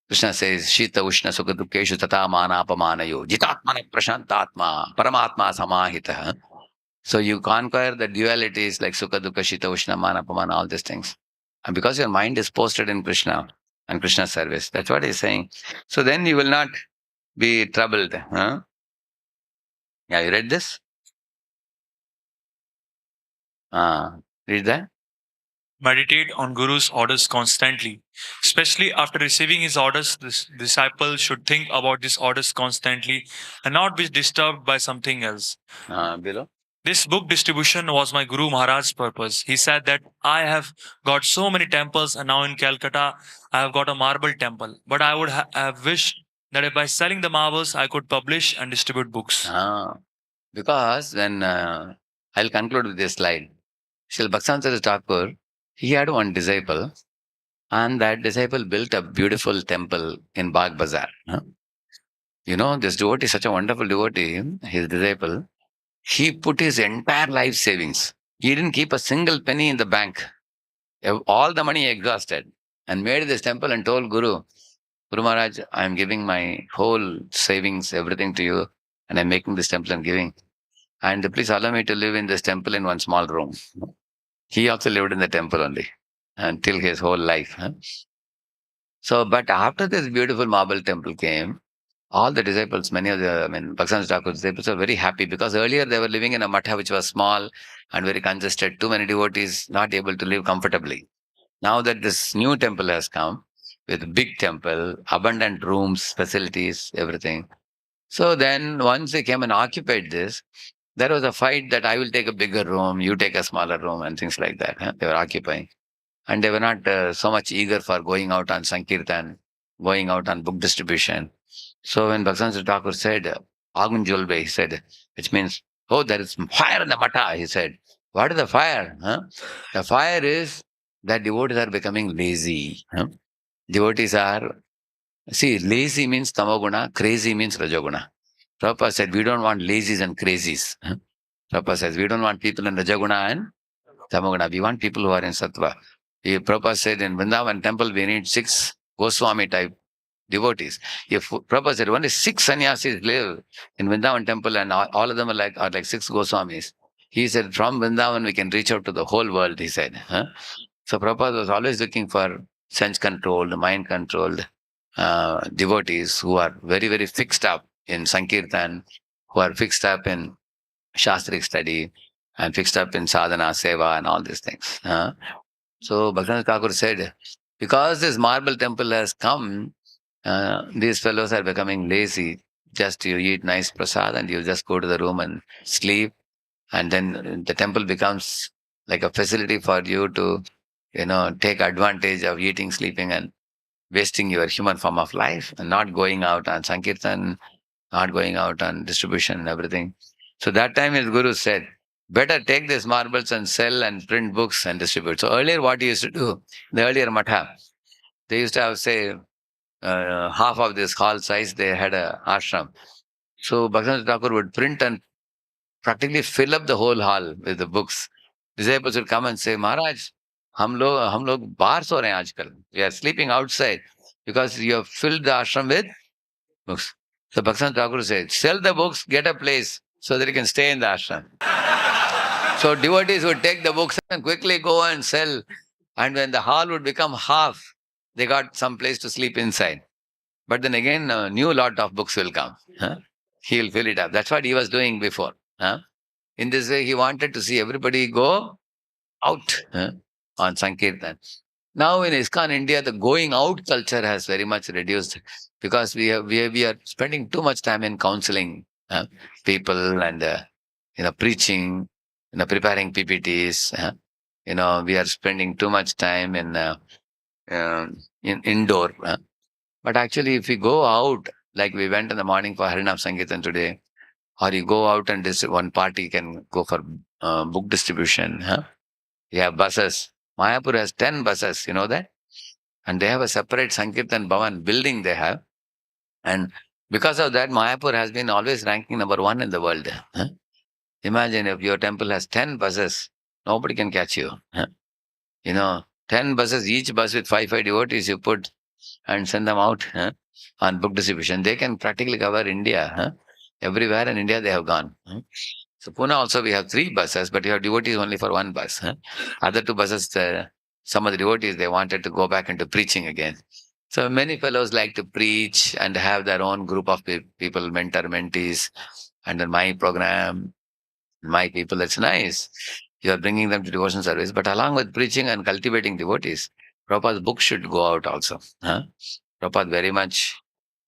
Krishna says, Shita Ushna Sukha Dukkeshu Tata Mana Apamanayo Jitatmana Prashantatma Paramatma Samahita. So you conquer the dualities like Sukha Dukkha Shita Ushna Mana Apamana, all these things. And because your mind is posted in Krishna and Krishna's service, that's what he's saying. So then you will not be troubled. Huh? Yeah, you read this? Read that? Meditate on Guru's orders constantly. Especially after receiving his orders, this disciple should think about these orders constantly and not be disturbed by something else. Below. This book distribution was my Guru Maharaj's purpose. He said that I have got so many temples, and now in Calcutta I have got a marble temple. But I would have wished that by selling the marbles I could publish and distribute books. Because then I'll conclude with this slide. Srila Bhaktivedanta Thakur, he had one disciple, and that disciple built a beautiful temple in Bagh Bazaar. This devotee is such a wonderful devotee, his disciple. He put his entire life savings. He didn't keep a single penny in the bank. All the money he exhausted and made this temple and told Guru Maharaj, I am giving my whole savings, everything to you, and I'm making this temple and giving. And please allow me to live in this temple in one small room. He also lived in the temple only. until his whole life. So, but after this beautiful marble temple came, all the disciples, many of the, Bhaktivinoda Thakur's disciples were very happy because earlier they were living in a matha which was small and very congested, too many devotees not able to live comfortably. Now that this new temple has come with big temple, abundant rooms, facilities, everything. So then once they came and occupied this, there was a fight that I will take a bigger room, you take a smaller room and things like that. They were occupying. And they were not so much eager for going out on Sankirtan, going out on book distribution. So when Bhaktivinoda Thakur said, Agun Julbe, he said, which means, oh, there is fire in the mata, he said. What is the fire? The fire is that devotees are becoming lazy. Devotees are, see, lazy means tamoguna, crazy means rajoguna. Prabhupada said, we don't want lazies and crazies. Prabhupada says, we don't want people in rajoguna and tamoguna. We want people who are in sattva. Prabhupada said, in Vrindavan temple, we need 6 Goswami type devotees. If Prabhupada said only 6 sannyasis live in Vrindavan temple and all of them are like 6 Goswamis. He said, from Vrindavan we can reach out to the whole world, he said. So Prabhupada was always looking for sense-controlled, mind-controlled devotees who are very, very fixed up in Sankirtan, who are fixed up in Shastric study, and fixed up in sadhana, seva, and all these things. So Bhaktivinoda Thakur said, because this marble temple has come, these fellows are becoming lazy. Just you eat nice prasad and you just go to the room and sleep. And then the temple becomes like a facility for you to, take advantage of eating, sleeping, and wasting your human form of life and not going out on Sankirtan, not going out on distribution and everything. So that time his guru said, better take these marbles and sell and print books and distribute. So earlier what he used to do, the earlier matha, they used to have, say, half of this hall size, they had a ashram. So Bhaktivinoda Thakur would print and practically fill up the whole hall with the books. Disciples would come and say, Maharaj, हम लोग बाहर सो रहे हैं आजकल. We are sleeping outside because you have filled the ashram with books. So Bhaktivinoda Thakur said, sell the books, get a place so that you can stay in the ashram. So devotees would take the books and quickly go and sell. And when the hall would become half, they got some place to sleep inside. But then again, a new lot of books will come. He will fill it up. That's what he was doing before. In this way, he wanted to see everybody go out on Sankirtan. Now in ISKCON India, the going out culture has very much reduced because we are spending too much time in counseling people and preaching, preparing PPTs. We are spending too much time in indoor. But actually, if we go out, like we went in the morning for Harinam Sankirtan today, or you go out and one party can go for book distribution. You have buses. Mayapur has 10 buses, you know that? And they have a separate Sankirtan Bhavan building they have. And because of that, Mayapur has been always ranking number 1 in the world. Imagine if your temple has 10 buses, nobody can catch you. 10 buses, each bus with 5 devotees you put and send them out on book distribution. They can practically cover India. Everywhere in India they have gone. So Pune also we have 3 buses, but you have devotees only for 1 bus. Other 2 buses, some of the devotees, they wanted to go back into preaching again. So many fellows like to preach and have their own group of people, mentor, mentees, and then my program, my people, that's nice. You are bringing them to devotion service, but along with preaching and cultivating devotees, Prabhupada's book should go out also. Prabhupada very much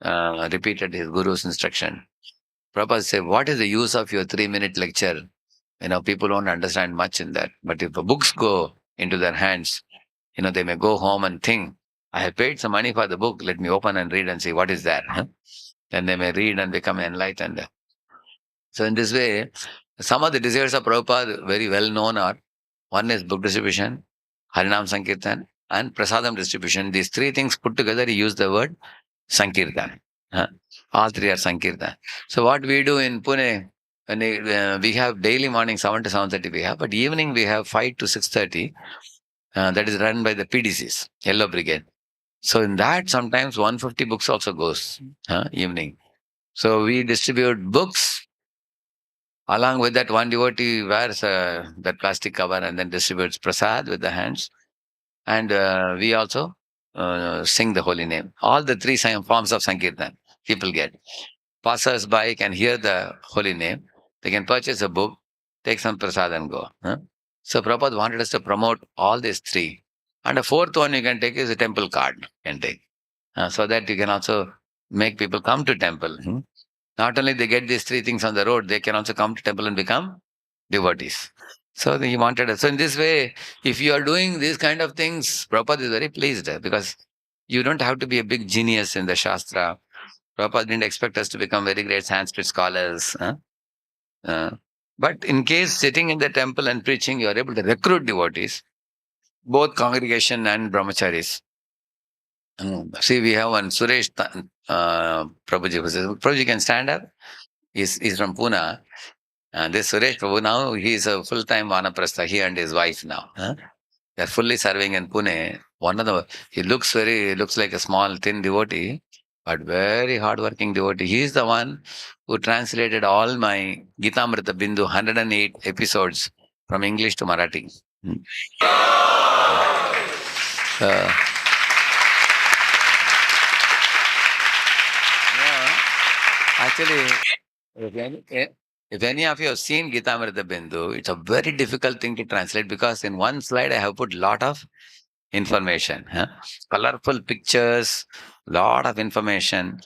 repeated his guru's instruction. Prabhupada said, what is the use of your 3-minute lecture? People don't understand much in that. But if the books go into their hands, they may go home and think, I have paid some money for the book, let me open and read and see what is there. Then they may read and become enlightened. So in this way, some of the desires of Prabhupada, very well known, are one is book distribution, Harinam Sankirtan, and Prasadam distribution. These 3 things put together, he used the word Sankirtan. All 3 are Sankirtan. So what we do in Pune, when we have daily morning 7 to 7:30 we have, but evening we have 5 to 6:30. That is run by the PDCs, Yellow Brigade. So in that sometimes 150 books also goes evening. So we distribute books. Along with that, one devotee wears that plastic cover and then distributes prasad with the hands. and we also sing the holy name. All the three forms of Sankirtan people get. Passers by can hear the holy name. They can purchase a book, take some prasad and go. So Prabhupada wanted us to promote all these three. And the fourth one you can take is a temple card. You can take. So that you can also make people come to temple. Not only they get these three things on the road, they can also come to temple and become devotees. So he wanted us. So in this way, if you are doing these kind of things, Prabhupada is very pleased because you don't have to be a big genius in the Shastra. Prabhupada didn't expect us to become very great Sanskrit scholars. But in case sitting in the temple and preaching, you are able to recruit devotees, both congregation and brahmacharis. See, we have one Suresh Prabhuji. Prabhuji can stand up. He's from Pune. This Suresh Prabhu now, he is a full-time Vanaprastha, he and his wife now. They are fully serving in Pune. He looks like a small, thin devotee, but very hardworking devotee. He is the one who translated all my Gitamrita Bindu 108 episodes from English to Marathi. Uh, Actually, if any of you have seen Gitamrita Bindu, it's a very difficult thing to translate because in one slide I have put lot of information, colorful pictures, lot of information.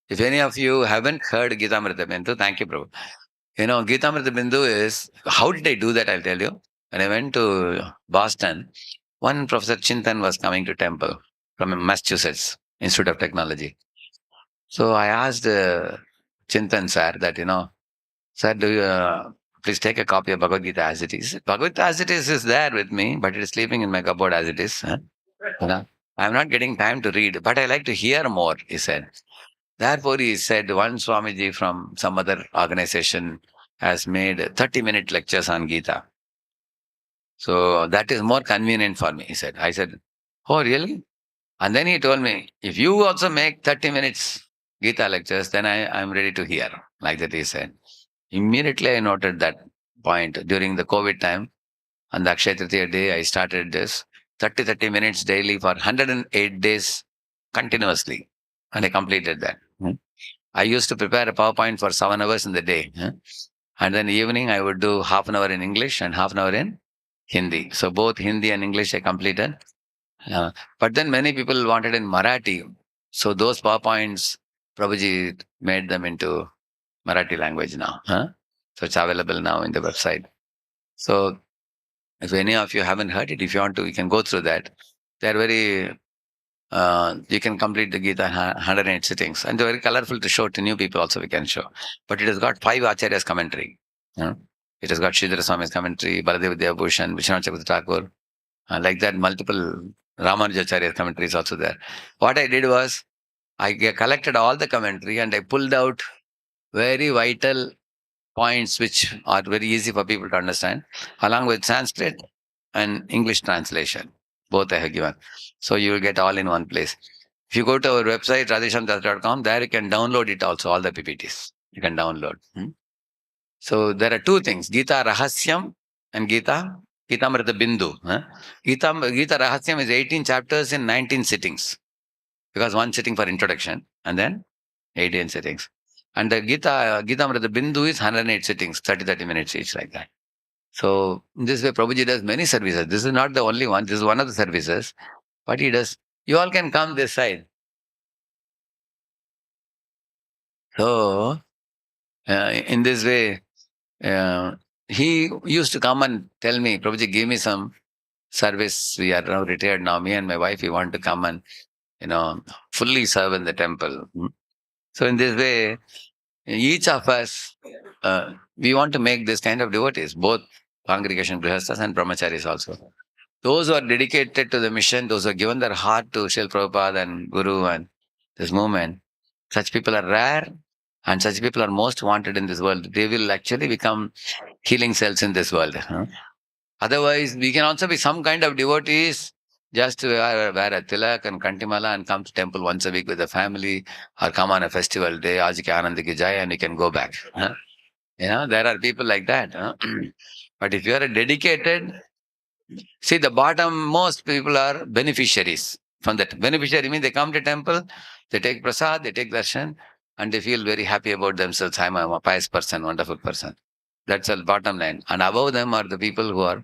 If any of you haven't heard Gitamrita Bindu, thank you, Prabhu. Gitamrita Bindu is, how did I do that? I'll tell you. When I went to Boston, one Professor Chintan was coming to temple from Massachusetts Institute of Technology. So I asked Chintan sir that, sir, do you please take a copy of Bhagavad Gita as it is. Bhagavad Gita as it is there with me, but it is sleeping in my cupboard as it is. I'm not getting time to read, but I like to hear more, he said. Therefore, he said, one Swamiji from some other organization has made 30-minute lectures on Gita. So that is more convenient for me, he said. I said, oh, really? And then he told me, if you also make 30 minutes Gita lectures, then I'm ready to hear. Like that he said. Immediately I noted that point during the COVID time. On the Akshaya Tritiya day, I started this 30 minutes daily for 108 days continuously. And I completed that. I used to prepare a PowerPoint for 7 hours in the day. And then evening, I would do half an hour in English and half an hour in Hindi. So both Hindi and English I completed. But then many people wanted in Marathi. So those PowerPoints, Prabhuji made them into Marathi language now. So it's available now in the website. So if any of you haven't heard it, if you want to, you can go through that. They're very, you can complete the Gita 108 sittings. And they're very colorful to show to new people also we can show. But it has got 5 Acharyas commentary. It has got Sridhara Swami's commentary, Baladev Vidyabhushan, Vishwanath Chakravarti Thakur. Like that, multiple Ramanujacharya commentary is also there. What I did was, I collected all the commentary and I pulled out very vital points which are very easy for people to understand, along with Sanskrit and English translation. Both I have given. So you will get all in one place. If you go to our website, radheshyamdas.com, there you can download it also, all the PPTs. You can download. So there are 2 things, Gita Rahasyam and Gitamrita Bindu. Gita Rahasyam is 18 chapters in 19 sittings. Because 1 sitting for introduction and then 18 sittings. And the Gitamrita Bindu is 108 sittings, 30 minutes each, like that. So in this way, Prabhuji does many services. This is not the only one. This is one of the services. But he does. You all can come this side. So in this way, he used to come and tell me, Prabhuji, give me some service. We are now retired now. Me and my wife, we want to come and, fully serve in the temple. So in this way, each of us, we want to make this kind of devotees, both congregation grihasthas and brahmacharis also. Those who are dedicated to the mission, those who have given their heart to Srila Prabhupada and Guru and this movement, such people are rare and such people are most wanted in this world. They will actually become healing cells in this world. Otherwise, we can also be some kind of devotees, just to wear a tilak and kantimala and come to temple once a week with the family, or come on a festival day, Aaj ki Anand ki Jai, and we can go back. There are people like that. But if you are a dedicated, See, the bottom most people are beneficiaries. From that, beneficiary means they come to temple, they take prasad, they take darshan, and they feel very happy about themselves. I'm a pious person, wonderful person. That's the bottom line. And above them are the people who are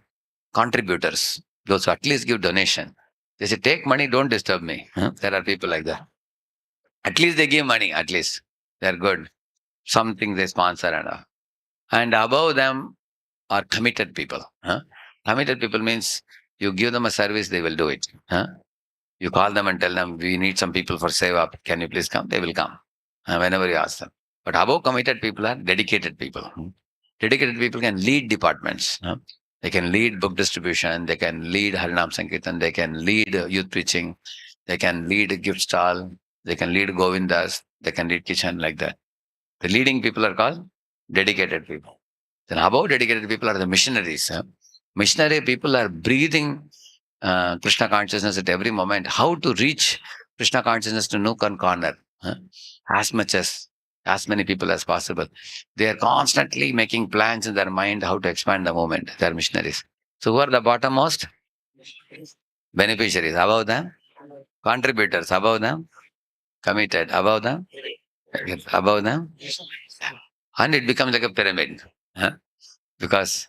contributors, those who at least give donation. They say, take money, don't disturb me. Huh? There are people like that. At least they give money, at least. They're good. Something they sponsor and all. And above them are committed people. Huh? Committed people means you give them a service, they will do it. Huh? You call them and tell them, we need some people for seva. Can you please come? They will come whenever you ask them. But above committed people are dedicated people. Dedicated people can lead departments. They can lead book distribution. They can lead Harinam Sankirtan. They can lead youth preaching. They can lead a gift stall. They can lead Govindas. They can lead kitchen like that. The leading people are called dedicated people. Then above dedicated people are the missionaries. Missionary people are breathing Krishna consciousness at every moment. How to reach Krishna consciousness to nook and corner, as much as many people as possible. They are constantly making plans in their mind how to expand the movement. They are missionaries. So who are the bottommost? Beneficiaries. Above them, contributors. Above them, committed. Above them, above them, and it becomes like a pyramid. Because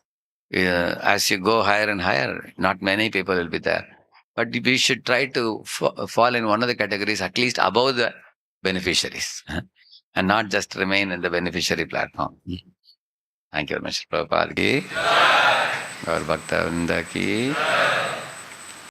as you go higher and higher, not many people will be there. But we should try to fall in one of the categories, at least above the beneficiaries, and not just remain in the beneficiary platform. Thank you very much, Prabhupada ki, Gaur Bhakta Vrinda ki.